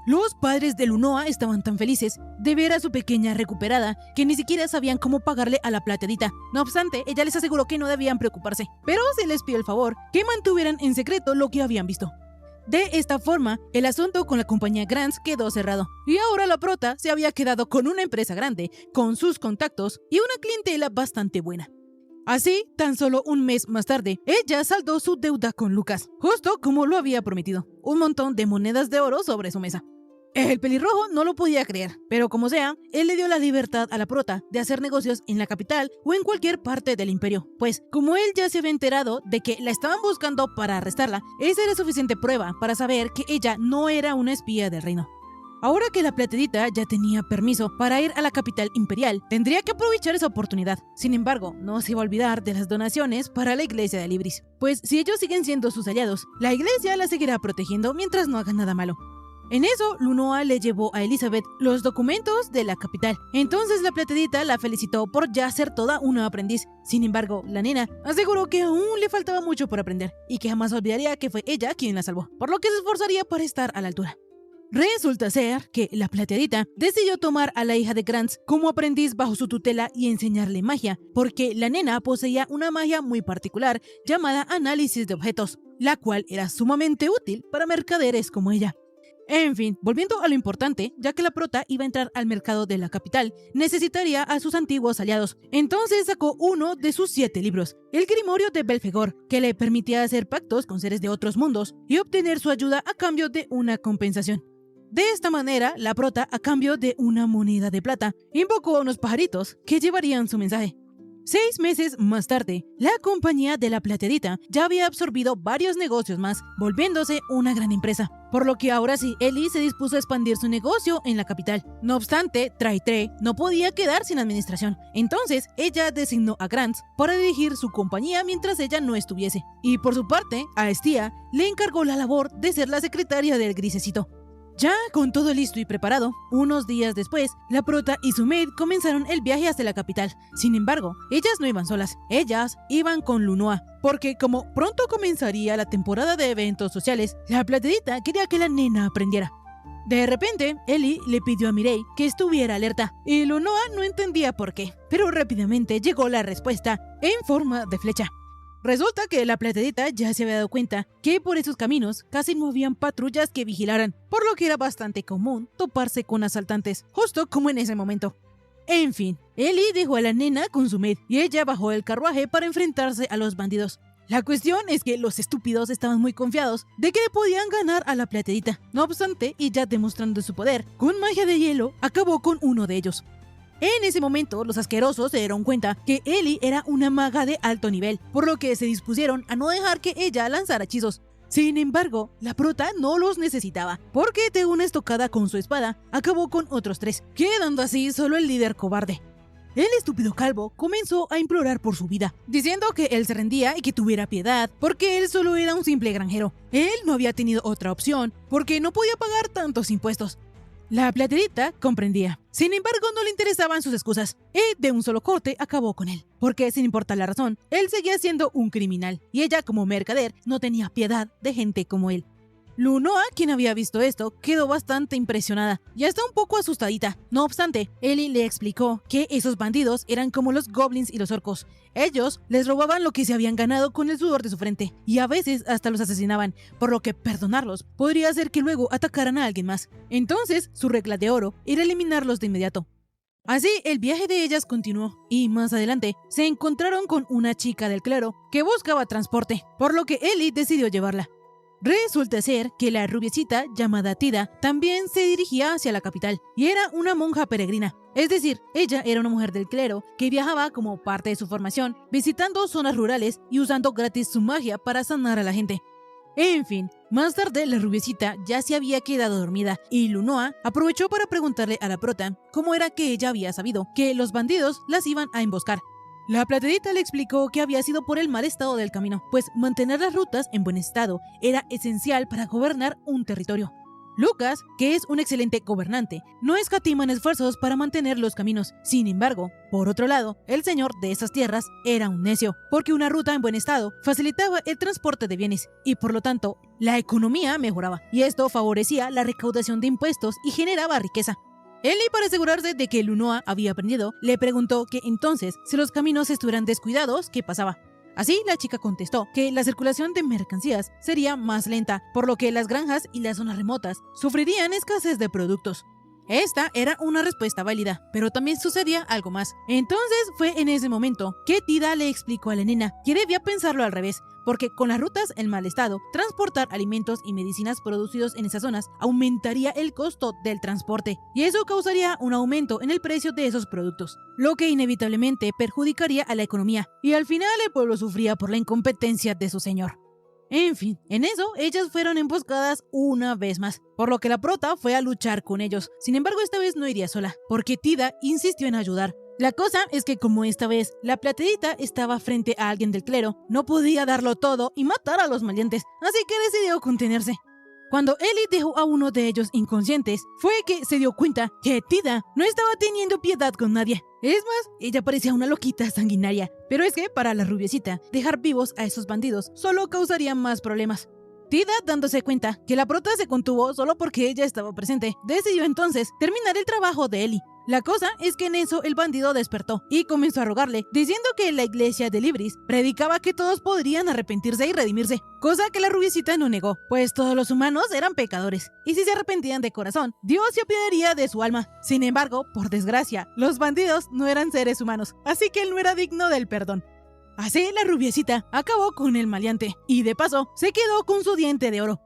Los padres de Lunoa estaban tan felices de ver a su pequeña recuperada que ni siquiera sabían cómo pagarle a la plateadita. No obstante, ella les aseguró que no debían preocuparse, pero se les pidió el favor que mantuvieran en secreto lo que habían visto. De esta forma, el asunto con la compañía Grant quedó cerrado, y ahora la prota se había quedado con una empresa grande, con sus contactos y una clientela bastante buena. Así, tan solo un mes más tarde, ella saldó su deuda con Lucas, justo como lo había prometido, un montón de monedas de oro sobre su mesa. El pelirrojo no lo podía creer, pero como sea, él le dio la libertad a la prota de hacer negocios en la capital o en cualquier parte del imperio, pues como él ya se había enterado de que la estaban buscando para arrestarla, esa era suficiente prueba para saber que ella no era una espía del reino. Ahora que la plateadita ya tenía permiso para ir a la capital imperial, tendría que aprovechar esa oportunidad. Sin embargo, no se iba a olvidar de las donaciones para la iglesia de Libris, pues si ellos siguen siendo sus aliados, la iglesia la seguirá protegiendo mientras no hagan nada malo. En eso, Lunoa le llevó a Elizabeth los documentos de la capital. Entonces la plateadita la felicitó por ya ser toda una aprendiz. Sin embargo, la nena aseguró que aún le faltaba mucho por aprender y que jamás olvidaría que fue ella quien la salvó, por lo que se esforzaría para estar a la altura. Resulta ser que la plateadita decidió tomar a la hija de Grants como aprendiz bajo su tutela y enseñarle magia, porque la nena poseía una magia muy particular llamada análisis de objetos, la cual era sumamente útil para mercaderes como ella. En fin, volviendo a lo importante, ya que la prota iba a entrar al mercado de la capital, necesitaría a sus antiguos aliados. Entonces sacó uno de sus 7 libros, el Grimorio de Belfegor, que le permitía hacer pactos con seres de otros mundos y obtener su ayuda a cambio de una compensación. De esta manera, la prota, a cambio de una moneda de plata, invocó a unos pajaritos que llevarían su mensaje. 6 meses más tarde, la compañía de la plateadita ya había absorbido varios negocios más, volviéndose una gran empresa. Por lo que ahora sí, Ellie se dispuso a expandir su negocio en la capital. No obstante, Traitre no podía quedar sin administración. Entonces, ella designó a Grants para dirigir su compañía mientras ella no estuviese. Y por su parte, a Estia le encargó la labor de ser la secretaria del grisecito. Ya con todo listo y preparado, unos días después, la prota y su maid comenzaron el viaje hacia la capital. Sin embargo, ellas no iban solas, ellas iban con Lunoa, porque como pronto comenzaría la temporada de eventos sociales, la plateadita quería que la nena aprendiera. De repente, Ellie le pidió a Mireille que estuviera alerta, y Lunoa no entendía por qué, pero rápidamente llegó la respuesta en forma de flecha. Resulta que la plateadita ya se había dado cuenta que por esos caminos casi no habían patrullas que vigilaran, por lo que era bastante común toparse con asaltantes, justo como en ese momento. En fin, Ellie dejó a la nena con su maid y ella bajó del carruaje para enfrentarse a los bandidos. La cuestión es que los estúpidos estaban muy confiados de que le podían ganar a la plateadita. No obstante, y ya demostrando su poder, con magia de hielo acabó con uno de ellos. En ese momento, los asquerosos se dieron cuenta que Ellie era una maga de alto nivel, por lo que se dispusieron a no dejar que ella lanzara hechizos. Sin embargo, la prota no los necesitaba, porque de una estocada con su espada, acabó con otros 3, quedando así solo el líder cobarde. El estúpido calvo comenzó a implorar por su vida, diciendo que él se rendía y que tuviera piedad, porque él solo era un simple granjero. Él no había tenido otra opción, porque no podía pagar tantos impuestos. La plateadita comprendía. Sin embargo, no le interesaban sus excusas y de un solo corte acabó con él. Porque, sin importar la razón, él seguía siendo un criminal y ella, como mercader, no tenía piedad de gente como él. Lunoa, quien había visto esto, quedó bastante impresionada y hasta un poco asustadita. No obstante, Ellie le explicó que esos bandidos eran como los goblins y los orcos. Ellos les robaban lo que se habían ganado con el sudor de su frente y a veces hasta los asesinaban, por lo que perdonarlos podría hacer que luego atacaran a alguien más. Entonces, su regla de oro era eliminarlos de inmediato. Así, el viaje de ellas continuó, y más adelante se encontraron con una chica del clero que buscaba transporte, por lo que Ellie decidió llevarla. Resulta ser que la rubiecita llamada Tida también se dirigía hacia la capital y era una monja peregrina. Es decir, ella era una mujer del clero que viajaba como parte de su formación, visitando zonas rurales y usando gratis su magia para sanar a la gente. En fin, más tarde la rubiecita ya se había quedado dormida y Lunoa aprovechó para preguntarle a la prota cómo era que ella había sabido que los bandidos las iban a emboscar. La plateadita le explicó que había sido por el mal estado del camino, pues mantener las rutas en buen estado era esencial para gobernar un territorio. Lucas, que es un excelente gobernante, no escatima en esfuerzos para mantener los caminos. Sin embargo, por otro lado, el señor de esas tierras era un necio, porque una ruta en buen estado facilitaba el transporte de bienes y por lo tanto la economía mejoraba, y esto favorecía la recaudación de impuestos y generaba riqueza. Ellie, para asegurarse de que Lunoa había aprendido, le preguntó que entonces, si los caminos estuvieran descuidados, ¿qué pasaba? Así, la chica contestó que la circulación de mercancías sería más lenta, por lo que las granjas y las zonas remotas sufrirían escasez de productos. Esta era una respuesta válida, pero también sucedía algo más. Entonces fue en ese momento que Tida le explicó a la nena que debía pensarlo al revés, porque con las rutas en mal estado, transportar alimentos y medicinas producidos en esas zonas aumentaría el costo del transporte, y eso causaría un aumento en el precio de esos productos, lo que inevitablemente perjudicaría a la economía, y al final el pueblo sufría por la incompetencia de su señor. En fin, en eso, ellas fueron emboscadas una vez más, por lo que la prota fue a luchar con ellos. Sin embargo, esta vez no iría sola, porque Tida insistió en ayudar. La cosa es que como esta vez la plateadita estaba frente a alguien del clero, no podía darlo todo y matar a los maleantes, así que decidió contenerse. Cuando Ellie dejó a uno de ellos inconscientes, fue que se dio cuenta que Tida no estaba teniendo piedad con nadie. Es más, ella parecía una loquita sanguinaria. Pero es que, para la rubiecita, dejar vivos a esos bandidos solo causaría más problemas. Tida, dándose cuenta que la prota se contuvo solo porque ella estaba presente, decidió entonces terminar el trabajo de Ellie. La cosa es que en eso el bandido despertó y comenzó a rogarle, diciendo que la iglesia de Libris predicaba que todos podrían arrepentirse y redimirse, cosa que la rubiecita no negó, pues todos los humanos eran pecadores, y si se arrepentían de corazón, Dios se apiadaría de su alma. Sin embargo, por desgracia, los bandidos no eran seres humanos, así que él no era digno del perdón. Así la rubiecita acabó con el maleante, y de paso se quedó con su diente de oro.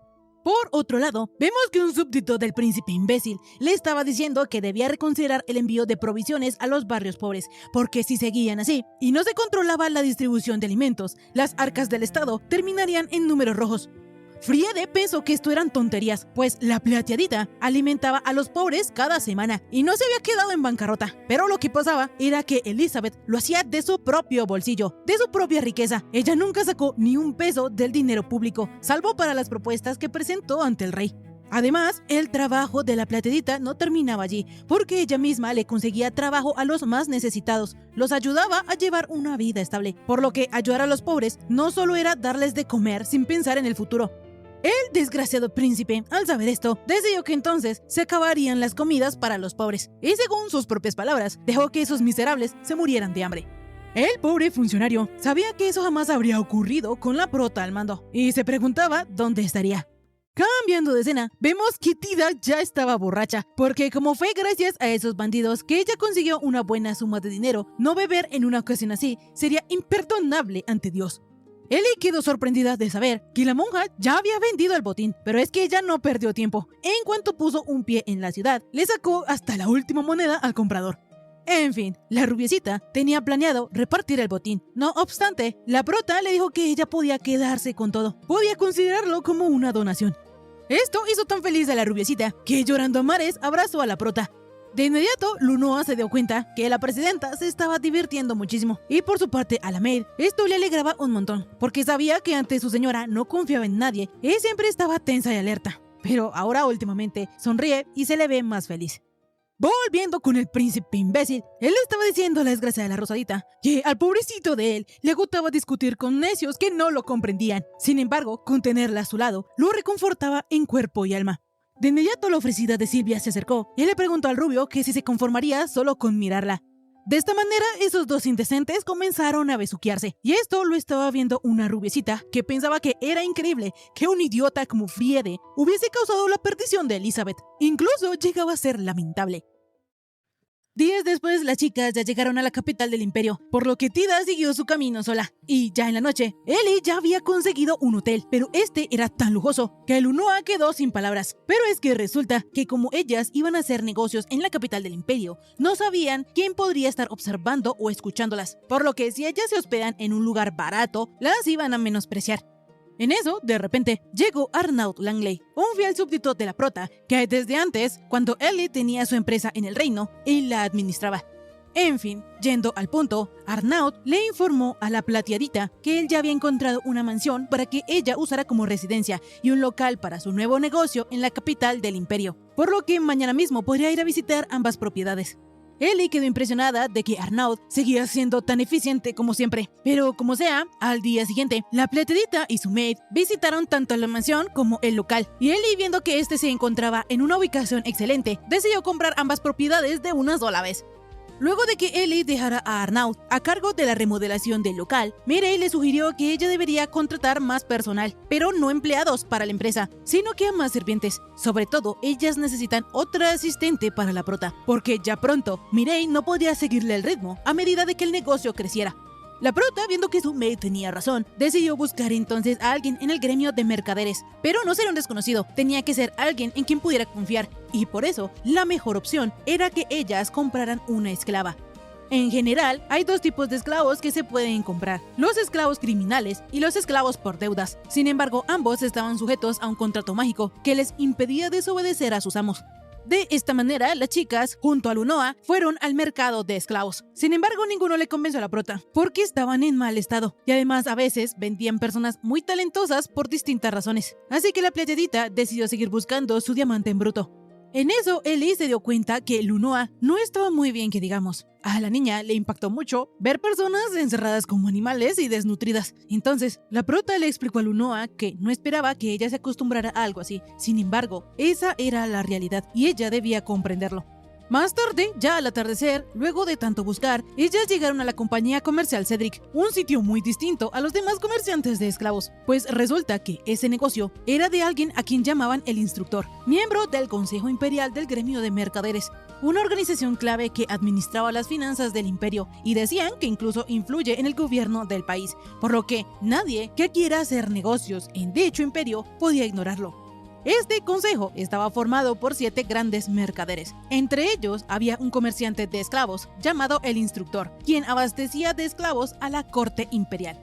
Por otro lado, vemos que un súbdito del príncipe imbécil le estaba diciendo que debía reconsiderar el envío de provisiones a los barrios pobres, porque si seguían así y no se controlaba la distribución de alimentos, las arcas del estado terminarían en números rojos. Friede pensó que esto eran tonterías, pues la plateadita alimentaba a los pobres cada semana y no se había quedado en bancarrota. Pero lo que pasaba era que Elizabeth lo hacía de su propio bolsillo, de su propia riqueza. Ella nunca sacó ni un peso del dinero público, salvo para las propuestas que presentó ante el rey. Además, el trabajo de la plateadita no terminaba allí, porque ella misma le conseguía trabajo a los más necesitados, los ayudaba a llevar una vida estable, por lo que ayudar a los pobres no solo era darles de comer sin pensar en el futuro. El desgraciado príncipe, al saber esto, decidió que entonces se acabarían las comidas para los pobres, y según sus propias palabras, dejó que esos miserables se murieran de hambre. El pobre funcionario sabía que eso jamás habría ocurrido con la prota al mando, y se preguntaba dónde estaría. Cambiando de escena, vemos que Tida ya estaba borracha, porque como fue gracias a esos bandidos que ella consiguió una buena suma de dinero, no beber en una ocasión así sería imperdonable ante Dios. Ellie quedó sorprendida de saber que la monja ya había vendido el botín, pero es que ella no perdió tiempo. En cuanto puso un pie en la ciudad, le sacó hasta la última moneda al comprador. En fin, la rubiecita tenía planeado repartir el botín. No obstante, la prota le dijo que ella podía quedarse con todo. Podía considerarlo como una donación. Esto hizo tan feliz a la rubiecita que, llorando a mares, abrazó a la prota. De inmediato, Lunoa se dio cuenta que la presidenta se estaba divirtiendo muchísimo, y por su parte a la maid esto le alegraba un montón, porque sabía que ante su señora no confiaba en nadie y siempre estaba tensa y alerta, pero ahora últimamente sonríe y se le ve más feliz. Volviendo con el príncipe imbécil, él estaba diciendo a la desgracia de la rosadita que al pobrecito de él le gustaba discutir con necios que no lo comprendían. Sin embargo, con tenerla a su lado, lo reconfortaba en cuerpo y alma. De inmediato la ofrecida de Silvia se acercó y le preguntó al rubio que si se conformaría solo con mirarla. De esta manera, esos dos indecentes comenzaron a besuquearse, y esto lo estaba viendo una rubiecita que pensaba que era increíble que un idiota como Friede hubiese causado la perdición de Elizabeth. Incluso llegaba a ser lamentable. Días después, las chicas ya llegaron a la capital del imperio, por lo que Tida siguió su camino sola. Y ya en la noche, Ellie ya había conseguido un hotel, pero este era tan lujoso que Lunoa quedó sin palabras. Pero es que resulta que como ellas iban a hacer negocios en la capital del imperio, no sabían quién podría estar observando o escuchándolas, por lo que si ellas se hospedan en un lugar barato, las iban a menospreciar. En eso, de repente, llegó Arnaud Langley, un fiel súbdito de la prota, que desde antes, cuando Ellie tenía su empresa en el reino, él la administraba. En fin, yendo al punto, Arnaud le informó a la plateadita que él ya había encontrado una mansión para que ella usara como residencia y un local para su nuevo negocio en la capital del imperio, por lo que mañana mismo podría ir a visitar ambas propiedades. Ellie quedó impresionada de que Arnaud seguía siendo tan eficiente como siempre. Pero como sea, al día siguiente, la plateadita y su maid visitaron tanto la mansión como el local. Y Ellie, viendo que este se encontraba en una ubicación excelente, decidió comprar ambas propiedades de una sola vez. Luego de que Ellie dejara a Arnaud a cargo de la remodelación del local, Mireille le sugirió que ella debería contratar más personal, pero no empleados para la empresa, sino que a más sirvientes. Sobre todo, ellas necesitan otra asistente para la prota, porque ya pronto Mireille no podía seguirle el ritmo a medida de que el negocio creciera. La prota, viendo que su maid tenía razón, decidió buscar entonces a alguien en el gremio de mercaderes, pero no ser un desconocido, tenía que ser alguien en quien pudiera confiar, y por eso la mejor opción era que ellas compraran una esclava. En general, hay dos tipos de esclavos que se pueden comprar, los esclavos criminales y los esclavos por deudas. Sin embargo, ambos estaban sujetos a un contrato mágico que les impedía desobedecer a sus amos. De esta manera, las chicas, junto a Lunoa, fueron al mercado de esclavos. Sin embargo, ninguno le convenció a la prota, porque estaban en mal estado, y además a veces vendían personas muy talentosas por distintas razones. Así que la plateadita decidió seguir buscando su diamante en bruto. En eso, Ellie se dio cuenta que Lunoa no estaba muy bien que digamos. A la niña le impactó mucho ver personas encerradas como animales y desnutridas. Entonces, la prota le explicó a Lunoa que no esperaba que ella se acostumbrara a algo así. Sin embargo, esa era la realidad y ella debía comprenderlo. Más tarde, ya al atardecer, luego de tanto buscar, ellas llegaron a la compañía comercial Cedric, un sitio muy distinto a los demás comerciantes de esclavos, pues resulta que ese negocio era de alguien a quien llamaban el instructor, miembro del Consejo Imperial del Gremio de Mercaderes, una organización clave que administraba las finanzas del imperio y decían que incluso influye en el gobierno del país, por lo que nadie que quiera hacer negocios en dicho imperio podía ignorarlo. Este consejo estaba formado por 7 grandes mercaderes. Entre ellos había un comerciante de esclavos llamado el Instructor, quien abastecía de esclavos a la corte imperial.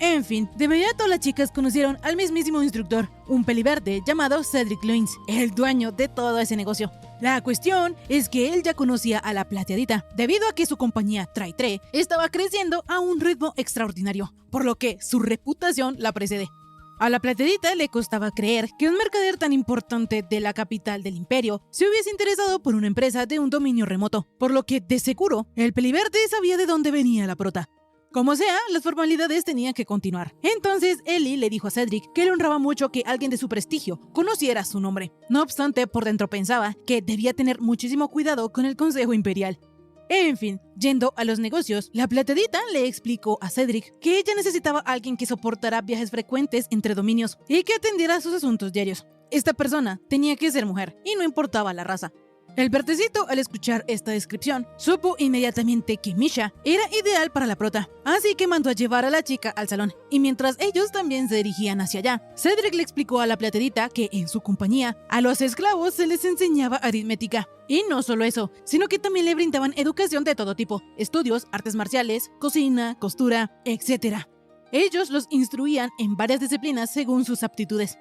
En fin, de inmediato las chicas conocieron al mismísimo Instructor, un peliverde llamado Cedric Loins, el dueño de todo ese negocio. La cuestión es que él ya conocía a la plateadita, debido a que su compañía Traitre estaba creciendo a un ritmo extraordinario, por lo que su reputación la precede. A la plateadita le costaba creer que un mercader tan importante de la capital del imperio se hubiese interesado por una empresa de un dominio remoto, por lo que de seguro el peliverde sabía de dónde venía la prota. Como sea, las formalidades tenían que continuar. Entonces Ellie le dijo a Cedric que le honraba mucho que alguien de su prestigio conociera su nombre. No obstante, por dentro pensaba que debía tener muchísimo cuidado con el Consejo Imperial. En fin, yendo a los negocios, la plateadita le explicó a Cedric que ella necesitaba a alguien que soportara viajes frecuentes entre dominios y que atendiera sus asuntos diarios. Esta persona tenía que ser mujer y no importaba la raza. El verdecito, al escuchar esta descripción, supo inmediatamente que Misha era ideal para la prota, así que mandó a llevar a la chica al salón, y mientras ellos también se dirigían hacia allá, Cedric le explicó a la plateadita que en su compañía a los esclavos se les enseñaba aritmética. Y no solo eso, sino que también le brindaban educación de todo tipo, estudios, artes marciales, cocina, costura, etc. Ellos los instruían en varias disciplinas según sus aptitudes.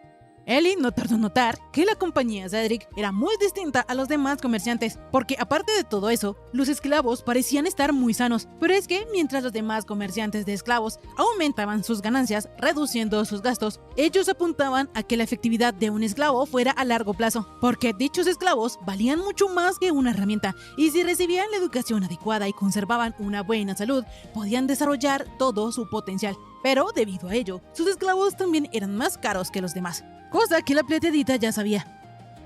Ellie no tardó en notar que la compañía Cedric era muy distinta a los demás comerciantes, porque aparte de todo eso, los esclavos parecían estar muy sanos, pero es que mientras los demás comerciantes de esclavos aumentaban sus ganancias reduciendo sus gastos, ellos apuntaban a que la efectividad de un esclavo fuera a largo plazo, porque dichos esclavos valían mucho más que una herramienta, y si recibían la educación adecuada y conservaban una buena salud, podían desarrollar todo su potencial. Pero debido a ello, sus esclavos también eran más caros que los demás, cosa que la plateadita ya sabía.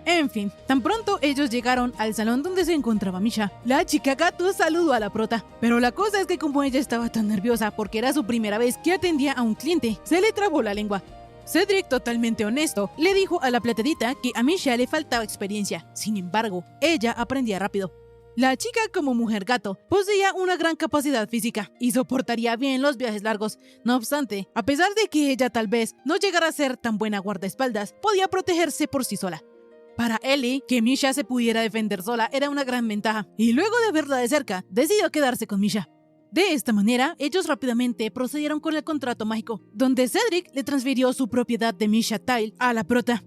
En fin, tan pronto ellos llegaron al salón donde se encontraba Misha, la chica gato saludó a la prota, pero la cosa es que como ella estaba tan nerviosa porque era su primera vez que atendía a un cliente, se le trabó la lengua. Cedric, totalmente honesto, le dijo a la plateadita que a Misha le faltaba experiencia, sin embargo, ella aprendía rápido. La chica, como mujer gato, poseía una gran capacidad física y soportaría bien los viajes largos. No obstante, a pesar de que ella tal vez no llegara a ser tan buena guardaespaldas, podía protegerse por sí sola. Para Ellie, que Misha se pudiera defender sola era una gran ventaja, y luego de verla de cerca, decidió quedarse con Misha. De esta manera, ellos rápidamente procedieron con el contrato mágico, donde Cedric le transfirió su propiedad de Misha Tile a la prota.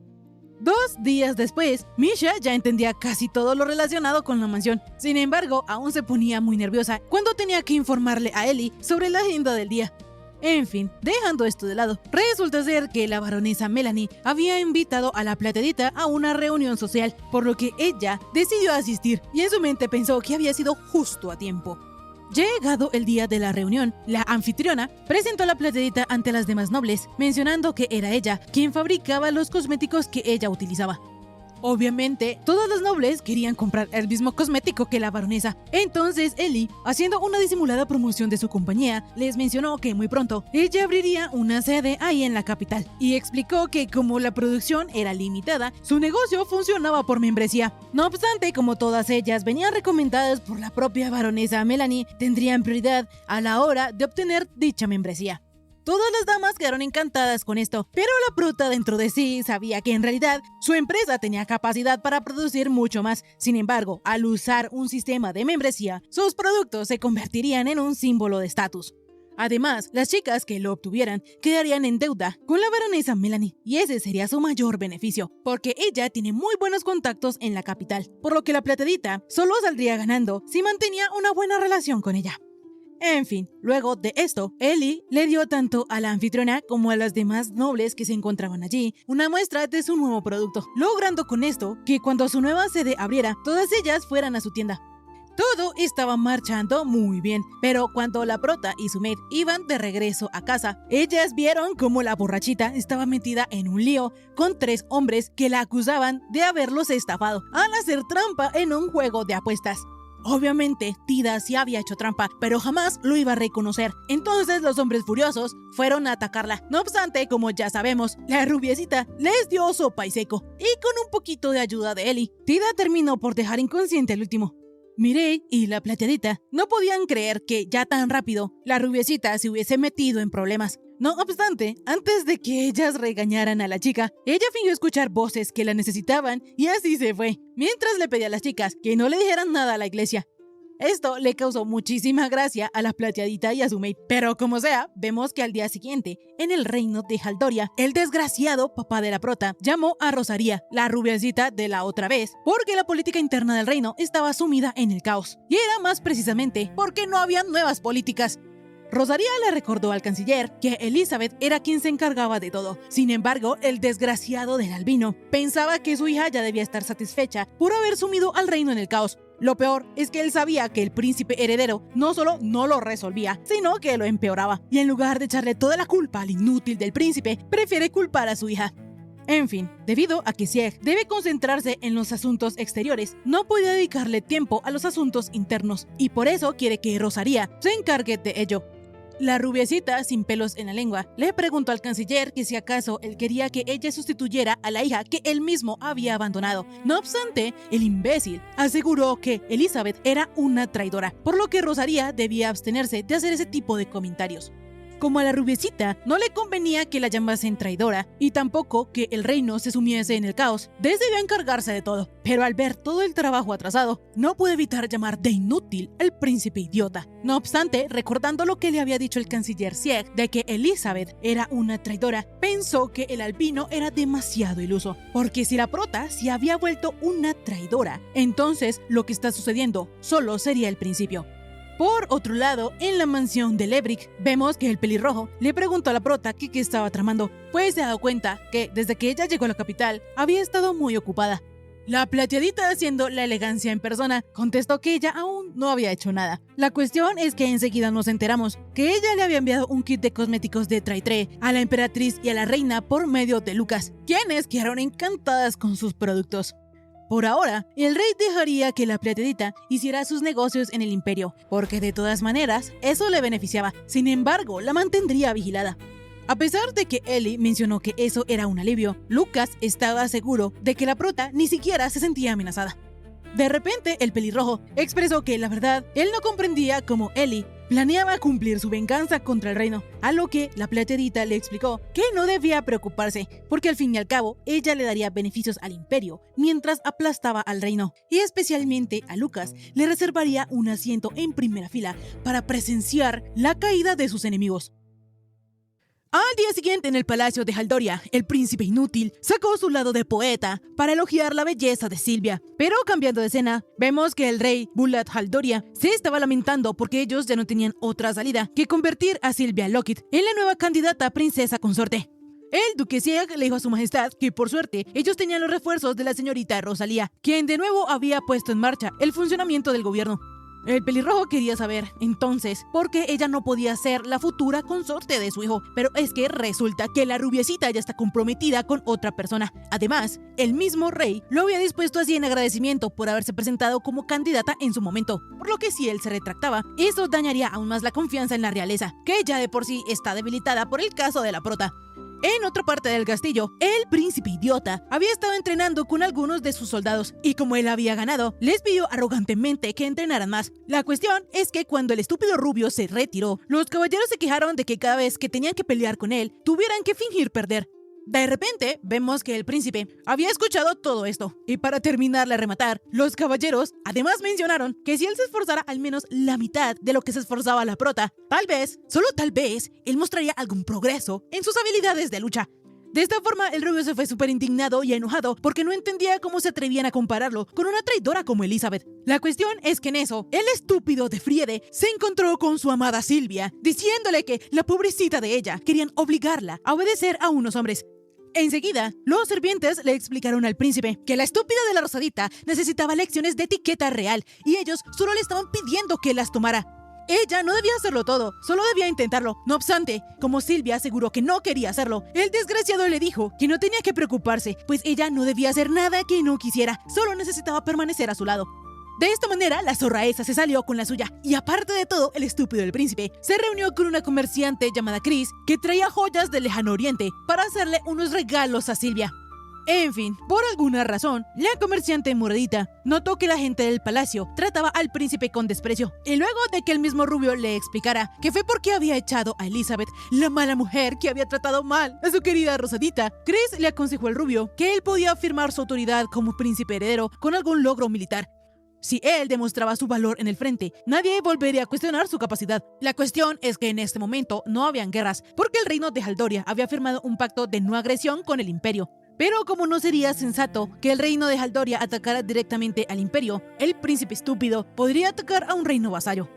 2 días después, Misha ya entendía casi todo lo relacionado con la mansión. Sin embargo, aún se ponía muy nerviosa cuando tenía que informarle a Ellie sobre la agenda del día. En fin, dejando esto de lado, resulta ser que la baronesa Melanie había invitado a la plateadita a una reunión social, por lo que ella decidió asistir y en su mente pensó que había sido justo a tiempo. Llegado el día de la reunión, la anfitriona presentó a la plateadita ante las demás nobles, mencionando que era ella quien fabricaba los cosméticos que ella utilizaba. Obviamente, todas las nobles querían comprar el mismo cosmético que la baronesa. Entonces Ellie, haciendo una disimulada promoción de su compañía, les mencionó que muy pronto ella abriría una sede ahí en la capital y explicó que como la producción era limitada, su negocio funcionaba por membresía. No obstante, como todas ellas venían recomendadas por la propia baronesa Melanie, tendrían prioridad a la hora de obtener dicha membresía. Todas las damas quedaron encantadas con esto, pero la prota dentro de sí sabía que en realidad su empresa tenía capacidad para producir mucho más. Sin embargo, al usar un sistema de membresía, sus productos se convertirían en un símbolo de estatus. Además, las chicas que lo obtuvieran quedarían en deuda con la baronesa Melanie, y ese sería su mayor beneficio, porque ella tiene muy buenos contactos en la capital, por lo que la plateadita solo saldría ganando si mantenía una buena relación con ella. En fin, luego de esto, Ellie le dio tanto a la anfitriona como a las demás nobles que se encontraban allí una muestra de su nuevo producto, logrando con esto que cuando su nueva sede abriera, todas ellas fueran a su tienda. Todo estaba marchando muy bien, pero cuando la prota y su maid iban de regreso a casa, ellas vieron cómo la borrachita estaba metida en un lío con 3 hombres que la acusaban de haberlos estafado al hacer trampa en un juego de apuestas. Obviamente, Tida sí había hecho trampa, pero jamás lo iba a reconocer. Entonces los hombres furiosos fueron a atacarla. No obstante, como ya sabemos, la rubiecita les dio sopa y seco, y con un poquito de ayuda de Ellie, Tida terminó por dejar inconsciente al último. Mireille y la plateadita no podían creer que ya tan rápido la rubiecita se hubiese metido en problemas. No obstante, antes de que ellas regañaran a la chica, ella fingió escuchar voces que la necesitaban y así se fue, mientras le pedía a las chicas que no le dijeran nada a la iglesia. Esto le causó muchísima gracia a la plateadita y a su maid, pero como sea, vemos que al día siguiente, en el reino de Haldoria, el desgraciado papá de la prota llamó a Rosaria, la rubiecita de la otra vez, porque la política interna del reino estaba sumida en el caos, y era más precisamente porque no había nuevas políticas. Rosaria le recordó al canciller que Elizabeth era quien se encargaba de todo. Sin embargo, el desgraciado del albino pensaba que su hija ya debía estar satisfecha por haber sumido al reino en el caos. Lo peor es que él sabía que el príncipe heredero no solo no lo resolvía, sino que lo empeoraba. Y en lugar de echarle toda la culpa al inútil del príncipe, prefiere culpar a su hija. En fin, debido a que Sieg debe concentrarse en los asuntos exteriores, no puede dedicarle tiempo a los asuntos internos, y por eso quiere que Rosaria se encargue de ello. La rubiecita, sin pelos en la lengua, le preguntó al canciller que si acaso él quería que ella sustituyera a la hija que él mismo había abandonado. No obstante, el imbécil aseguró que Elizabeth era una traidora, por lo que Rosaria debía abstenerse de hacer ese tipo de comentarios. Como a la rubiecita no le convenía que la llamasen traidora y tampoco que el reino se sumiese en el caos, decidió encargarse de todo. Pero al ver todo el trabajo atrasado, no pudo evitar llamar de inútil al príncipe idiota. No obstante, recordando lo que le había dicho el canciller Sieg de que Elizabeth era una traidora, pensó que el albino era demasiado iluso, porque si la prota se había vuelto una traidora, entonces lo que está sucediendo solo sería el principio. Por otro lado, en la mansión de Lebrick, vemos que el pelirrojo le preguntó a la prota qué estaba tramando, pues se ha dado cuenta que desde que ella llegó a la capital había estado muy ocupada. La plateadita, haciendo la elegancia en persona, contestó que ella aún no había hecho nada. La cuestión es que enseguida nos enteramos que ella le había enviado un kit de cosméticos de Traitré a la emperatriz y a la reina por medio de Lucas, quienes quedaron encantadas con sus productos. Por ahora, el rey dejaría que la plateadita hiciera sus negocios en el imperio, porque de todas maneras, eso le beneficiaba. Sin embargo, la mantendría vigilada. A pesar de que Ellie mencionó que eso era un alivio, Lucas estaba seguro de que la prota ni siquiera se sentía amenazada. De repente, el pelirrojo expresó que, la verdad, él no comprendía cómo Ellie planeaba cumplir su venganza contra el reino, a lo que la plateadita le explicó que no debía preocuparse, porque al fin y al cabo ella le daría beneficios al imperio mientras aplastaba al reino, y especialmente a Lucas le reservaría un asiento en primera fila para presenciar la caída de sus enemigos. Al día siguiente, en el palacio de Haldoria, el príncipe inútil sacó su lado de poeta para elogiar la belleza de Silvia. Pero cambiando de escena, vemos que el rey Bulat Haldoria se estaba lamentando porque ellos ya no tenían otra salida que convertir a Silvia Lockett en la nueva candidata princesa consorte. El duque Sieg le dijo a su majestad que por suerte ellos tenían los refuerzos de la señorita Rosalía, quien de nuevo había puesto en marcha el funcionamiento del gobierno. El pelirrojo quería saber, entonces, por qué ella no podía ser la futura consorte de su hijo, pero es que resulta que la rubiecita ya está comprometida con otra persona. Además, el mismo rey lo había dispuesto así en agradecimiento por haberse presentado como candidata en su momento, por lo que si él se retractaba, eso dañaría aún más la confianza en la realeza, que ya de por sí está debilitada por el caso de la prota. En otra parte del castillo, el príncipe idiota había estado entrenando con algunos de sus soldados y como él había ganado, les pidió arrogantemente que entrenaran más. La cuestión es que cuando el estúpido rubio se retiró, los caballeros se quejaron de que cada vez que tenían que pelear con él, tuvieran que fingir perder. De repente, vemos que el príncipe había escuchado todo esto, y para terminar de rematar, los caballeros además mencionaron que si él se esforzara al menos la mitad de lo que se esforzaba la prota, tal vez, solo tal vez, él mostraría algún progreso en sus habilidades de lucha. De esta forma, el rubio se fue súper indignado y enojado porque no entendía cómo se atrevían a compararlo con una traidora como Elizabeth. La cuestión es que en eso, el estúpido de Friede se encontró con su amada Silvia, diciéndole que la pobrecita de ella querían obligarla a obedecer a unos hombres. Enseguida, los sirvientes le explicaron al príncipe que la estúpida de la Rosadita necesitaba lecciones de etiqueta real y ellos solo le estaban pidiendo que las tomara. Ella no debía hacerlo todo, solo debía intentarlo. No obstante, como Silvia aseguró que no quería hacerlo, el desgraciado le dijo que no tenía que preocuparse, pues ella no debía hacer nada que no quisiera, solo necesitaba permanecer a su lado. De esta manera, la zorra esa se salió con la suya, y aparte de todo, el estúpido del príncipe se reunió con una comerciante llamada Chris, que traía joyas del lejano oriente, para hacerle unos regalos a Silvia. En fin, por alguna razón, la comerciante moradita notó que la gente del palacio trataba al príncipe con desprecio, y luego de que el mismo rubio le explicara que fue porque había echado a Elizabeth, la mala mujer que había tratado mal a su querida Rosadita, Chris le aconsejó al rubio que él podía afirmar su autoridad como príncipe heredero con algún logro militar. Si él demostraba su valor en el frente, nadie volvería a cuestionar su capacidad. La cuestión es que en este momento no habían guerras, porque el reino de Haldoria había firmado un pacto de no agresión con el imperio. Pero como no sería sensato que el reino de Haldoria atacara directamente al imperio, el príncipe estúpido podría atacar a un reino vasallo.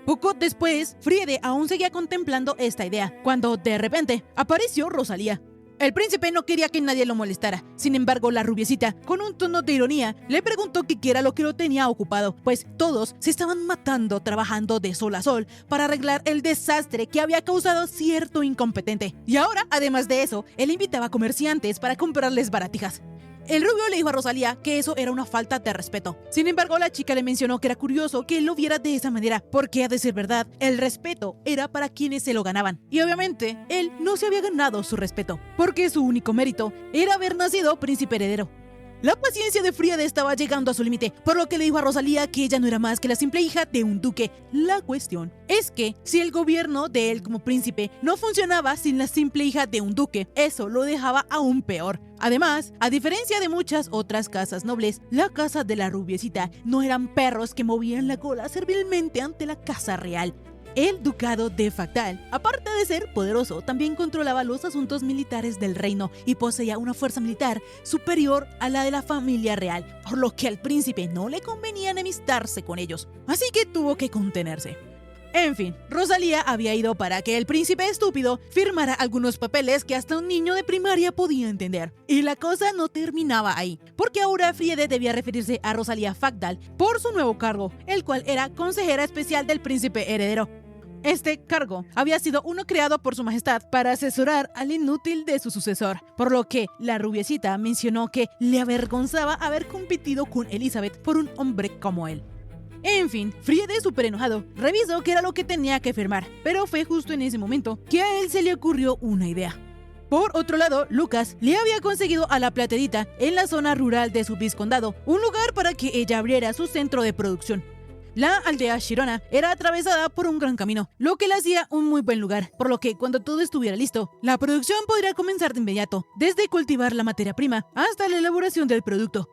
Poco después, Friede aún seguía contemplando esta idea, cuando de repente apareció Rosalía. El príncipe no quería que nadie lo molestara. Sin embargo, la rubiecita, con un tono de ironía, le preguntó qué era lo que lo tenía ocupado, pues todos se estaban matando trabajando de sol a sol para arreglar el desastre que había causado cierto incompetente. Y ahora, además de eso, él invitaba a comerciantes para comprarles baratijas. El rubio le dijo a Rosalía que eso era una falta de respeto. Sin embargo, la chica le mencionó que era curioso que él lo viera de esa manera, porque a decir verdad, el respeto era para quienes se lo ganaban. Y obviamente, él no se había ganado su respeto, porque su único mérito era haber nacido príncipe heredero. La paciencia de Friede estaba llegando a su límite, por lo que le dijo a Rosalía que ella no era más que la simple hija de un duque. La cuestión es que si el gobierno de él como príncipe no funcionaba sin la simple hija de un duque, eso lo dejaba aún peor. Además, a diferencia de muchas otras casas nobles, la casa de la rubiecita no eran perros que movían la cola servilmente ante la casa real. El ducado de Factal, aparte de ser poderoso, también controlaba los asuntos militares del reino y poseía una fuerza militar superior a la de la familia real, por lo que al príncipe no le convenía enemistarse con ellos, así que tuvo que contenerse. En fin, Rosalía había ido para que el príncipe estúpido firmara algunos papeles que hasta un niño de primaria podía entender. Y la cosa no terminaba ahí, porque ahora Friede debía referirse a Rosalía Factal por su nuevo cargo, el cual era consejera especial del príncipe heredero. Este cargo había sido uno creado por su majestad para asesorar al inútil de su sucesor, por lo que la rubiecita mencionó que le avergonzaba haber competido con Elizabeth por un hombre como él. En fin, Friede, súper enojado, revisó qué era lo que tenía que firmar, pero fue justo en ese momento que a él se le ocurrió una idea. Por otro lado, Lucas le había conseguido a la platerita en la zona rural de su vizcondado un lugar para que ella abriera su centro de producción. La aldea Shirona era atravesada por un gran camino, lo que le hacía un muy buen lugar, por lo que cuando todo estuviera listo, la producción podría comenzar de inmediato, desde cultivar la materia prima hasta la elaboración del producto.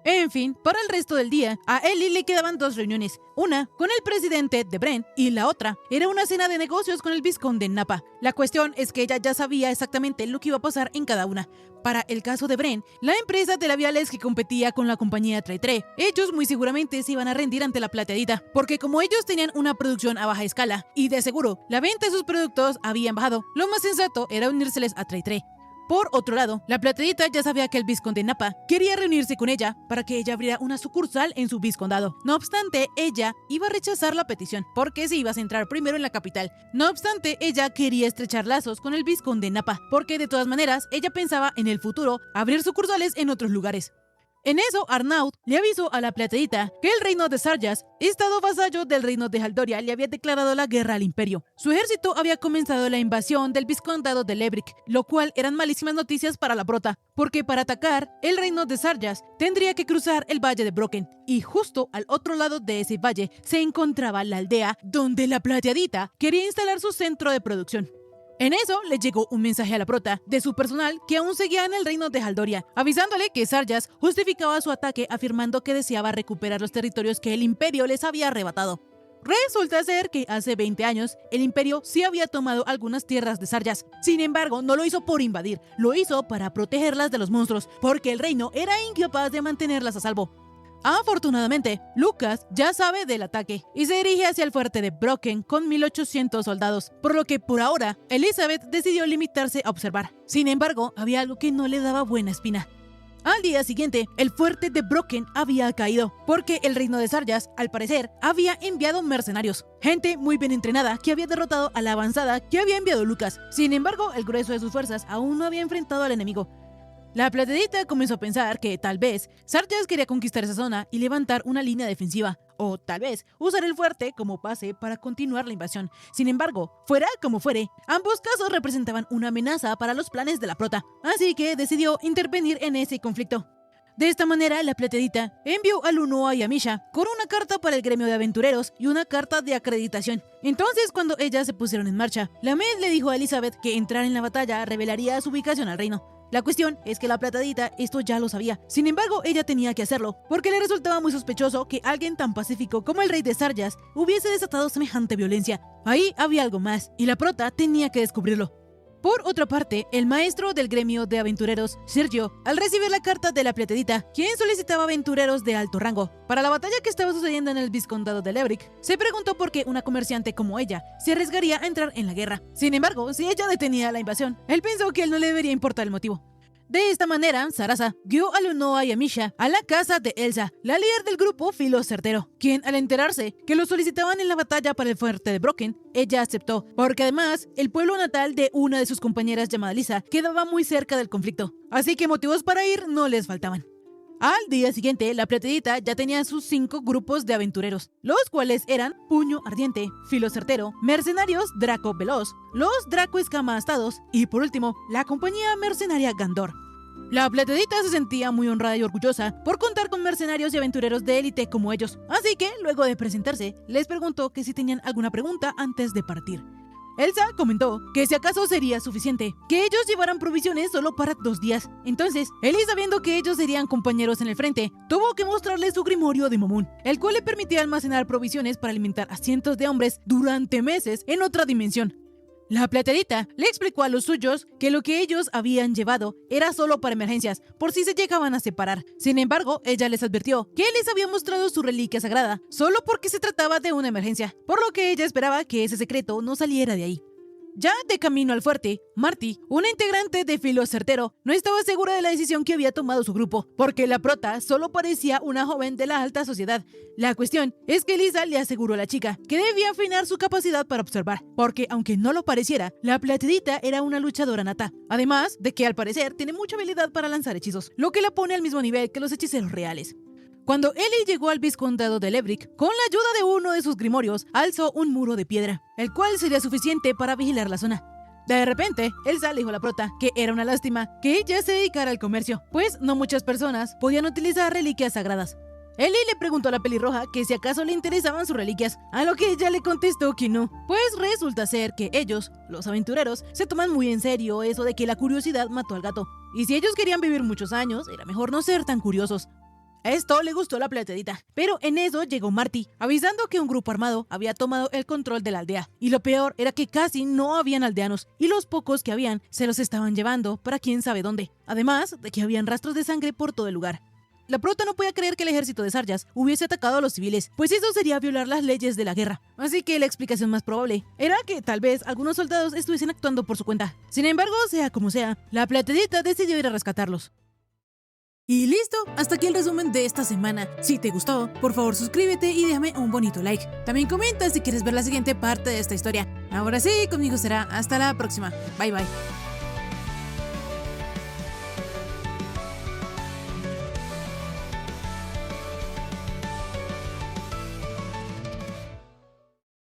En fin, para el resto del día, a Ellie le quedaban dos reuniones, una con el presidente de Bren y la otra era una cena de negocios con el vizconde Napa. La cuestión es que ella ya sabía exactamente lo que iba a pasar en cada una. Para el caso de Bren, la empresa de labiales que competía con la compañía Traitre, ellos muy seguramente se iban a rendir ante la plateadita, porque como ellos tenían una producción a baja escala y de seguro la venta de sus productos habían bajado, lo más sensato era unírseles a Traitre. Por otro lado, la plateadita ya sabía que el vizconde Napa quería reunirse con ella para que ella abriera una sucursal en su vizcondado. No obstante, ella iba a rechazar la petición porque se iba a centrar primero en la capital. No obstante, ella quería estrechar lazos con el vizconde Napa porque de todas maneras ella pensaba en el futuro abrir sucursales en otros lugares. En eso, Arnaud le avisó a la plateadita que el reino de Sarjas, estado vasallo del reino de Haldoria, le había declarado la guerra al imperio. Su ejército había comenzado la invasión del vizcondado de Lebrick, lo cual eran malísimas noticias para la prota, porque para atacar el reino de Sarjas tendría que cruzar el valle de Brocken, y justo al otro lado de ese valle se encontraba la aldea donde la plateadita quería instalar su centro de producción. En eso le llegó un mensaje a la prota de su personal que aún seguía en el reino de Haldoria, avisándole que Sarjas justificaba su ataque afirmando que deseaba recuperar los territorios que el imperio les había arrebatado. Resulta ser que hace 20 años el imperio sí había tomado algunas tierras de Sarjas. Sin embargo, no lo hizo por invadir, lo hizo para protegerlas de los monstruos, porque el reino era incapaz de mantenerlas a salvo. Afortunadamente, Lucas ya sabe del ataque y se dirige hacia el fuerte de Brocken con 1800 soldados, por lo que por ahora Elizabeth decidió limitarse a observar. Sin embargo, había algo que no le daba buena espina. Al día siguiente, el fuerte de Brocken había caído, porque el reino de Sarjas, al parecer, había enviado mercenarios, gente muy bien entrenada que había derrotado a la avanzada que había enviado Lucas. Sin embargo, el grueso de sus fuerzas aún no había enfrentado al enemigo. La plateadita comenzó a pensar que tal vez Sarjas quería conquistar esa zona y levantar una línea defensiva, o tal vez usar el fuerte como base para continuar la invasión. Sin embargo, fuera como fuere, ambos casos representaban una amenaza para los planes de la prota, así que decidió intervenir en ese conflicto. De esta manera, la plateadita envió a Lunoa y a Misha con una carta para el gremio de aventureros y una carta de acreditación. Entonces, cuando ellas se pusieron en marcha, la Med le dijo a Elizabeth que entrar en la batalla revelaría su ubicación al reino. La cuestión es que la plateadita esto ya lo sabía. Sin embargo, ella tenía que hacerlo, porque le resultaba muy sospechoso que alguien tan pacífico como el rey de Sarjas hubiese desatado semejante violencia. Ahí había algo más, y la prota tenía que descubrirlo. Por otra parte, el maestro del gremio de aventureros, Sergio, al recibir la carta de la plateadita, quien solicitaba aventureros de alto rango para la batalla que estaba sucediendo en el vizcondado de Lebrick, se preguntó por qué una comerciante como ella se arriesgaría a entrar en la guerra. Sin embargo, si ella detenía la invasión, él pensó que él no le debería importar el motivo. De esta manera, Sarasa guió a Lunoa y a Misha a la casa de Elsa, la líder del grupo Filo Certero, quien al enterarse que lo solicitaban en la batalla para el fuerte de Brocken, ella aceptó, porque además el pueblo natal de una de sus compañeras llamada Lisa quedaba muy cerca del conflicto, así que motivos para ir no les faltaban. Al día siguiente, la plateadita ya tenía sus 5 grupos de aventureros, los cuales eran Puño Ardiente, Filo Certero, Mercenarios Draco Veloz, los Draco Escama Astados y por último, la compañía mercenaria Gandor. La plateadita se sentía muy honrada y orgullosa por contar con mercenarios y aventureros de élite como ellos, así que luego de presentarse, les preguntó que si tenían alguna pregunta antes de partir. Elsa comentó que si acaso sería suficiente, que ellos llevaran provisiones solo para 2 días. Entonces, Ellie, sabiendo que ellos serían compañeros en el frente, tuvo que mostrarle su grimorio de Momun, el cual le permitía almacenar provisiones para alimentar a cientos de hombres durante meses en otra dimensión. La plateadita le explicó a los suyos que lo que ellos habían llevado era solo para emergencias, por si se llegaban a separar. Sin embargo, ella les advirtió que él les había mostrado su reliquia sagrada, solo porque se trataba de una emergencia, por lo que ella esperaba que ese secreto no saliera de ahí. Ya de camino al fuerte, Marty, una integrante de Filo Certero, no estaba segura de la decisión que había tomado su grupo, porque la prota solo parecía una joven de la alta sociedad. La cuestión es que Lisa le aseguró a la chica que debía afinar su capacidad para observar, porque aunque no lo pareciera, la plateadita era una luchadora nata. Además de que al parecer tiene mucha habilidad para lanzar hechizos, lo que la pone al mismo nivel que los hechiceros reales. Cuando Ellie llegó al vizcondado de Lebrick, con la ayuda de uno de sus grimorios, alzó un muro de piedra, el cual sería suficiente para vigilar la zona. De repente, Elsa le dijo a la prota que era una lástima que ella se dedicara al comercio, pues no muchas personas podían utilizar reliquias sagradas. Ellie le preguntó a la pelirroja que si acaso le interesaban sus reliquias, a lo que ella le contestó que no, pues resulta ser que ellos, los aventureros, se toman muy en serio eso de que la curiosidad mató al gato, y si ellos querían vivir muchos años, era mejor no ser tan curiosos. Esto le gustó a la plateadita, pero en eso llegó Marty, avisando que un grupo armado había tomado el control de la aldea. Y lo peor era que casi no habían aldeanos, y los pocos que habían se los estaban llevando para quién sabe dónde. Además de que habían rastros de sangre por todo el lugar. La prota no podía creer que el ejército de Sarjas hubiese atacado a los civiles, pues eso sería violar las leyes de la guerra. Así que la explicación más probable era que tal vez algunos soldados estuviesen actuando por su cuenta. Sin embargo, sea como sea, la plateadita decidió ir a rescatarlos. Y listo, hasta aquí el resumen de esta semana. Si te gustó, por favor suscríbete y déjame un bonito like. También comenta si quieres ver la siguiente parte de esta historia. Ahora sí, conmigo será hasta la próxima. Bye bye.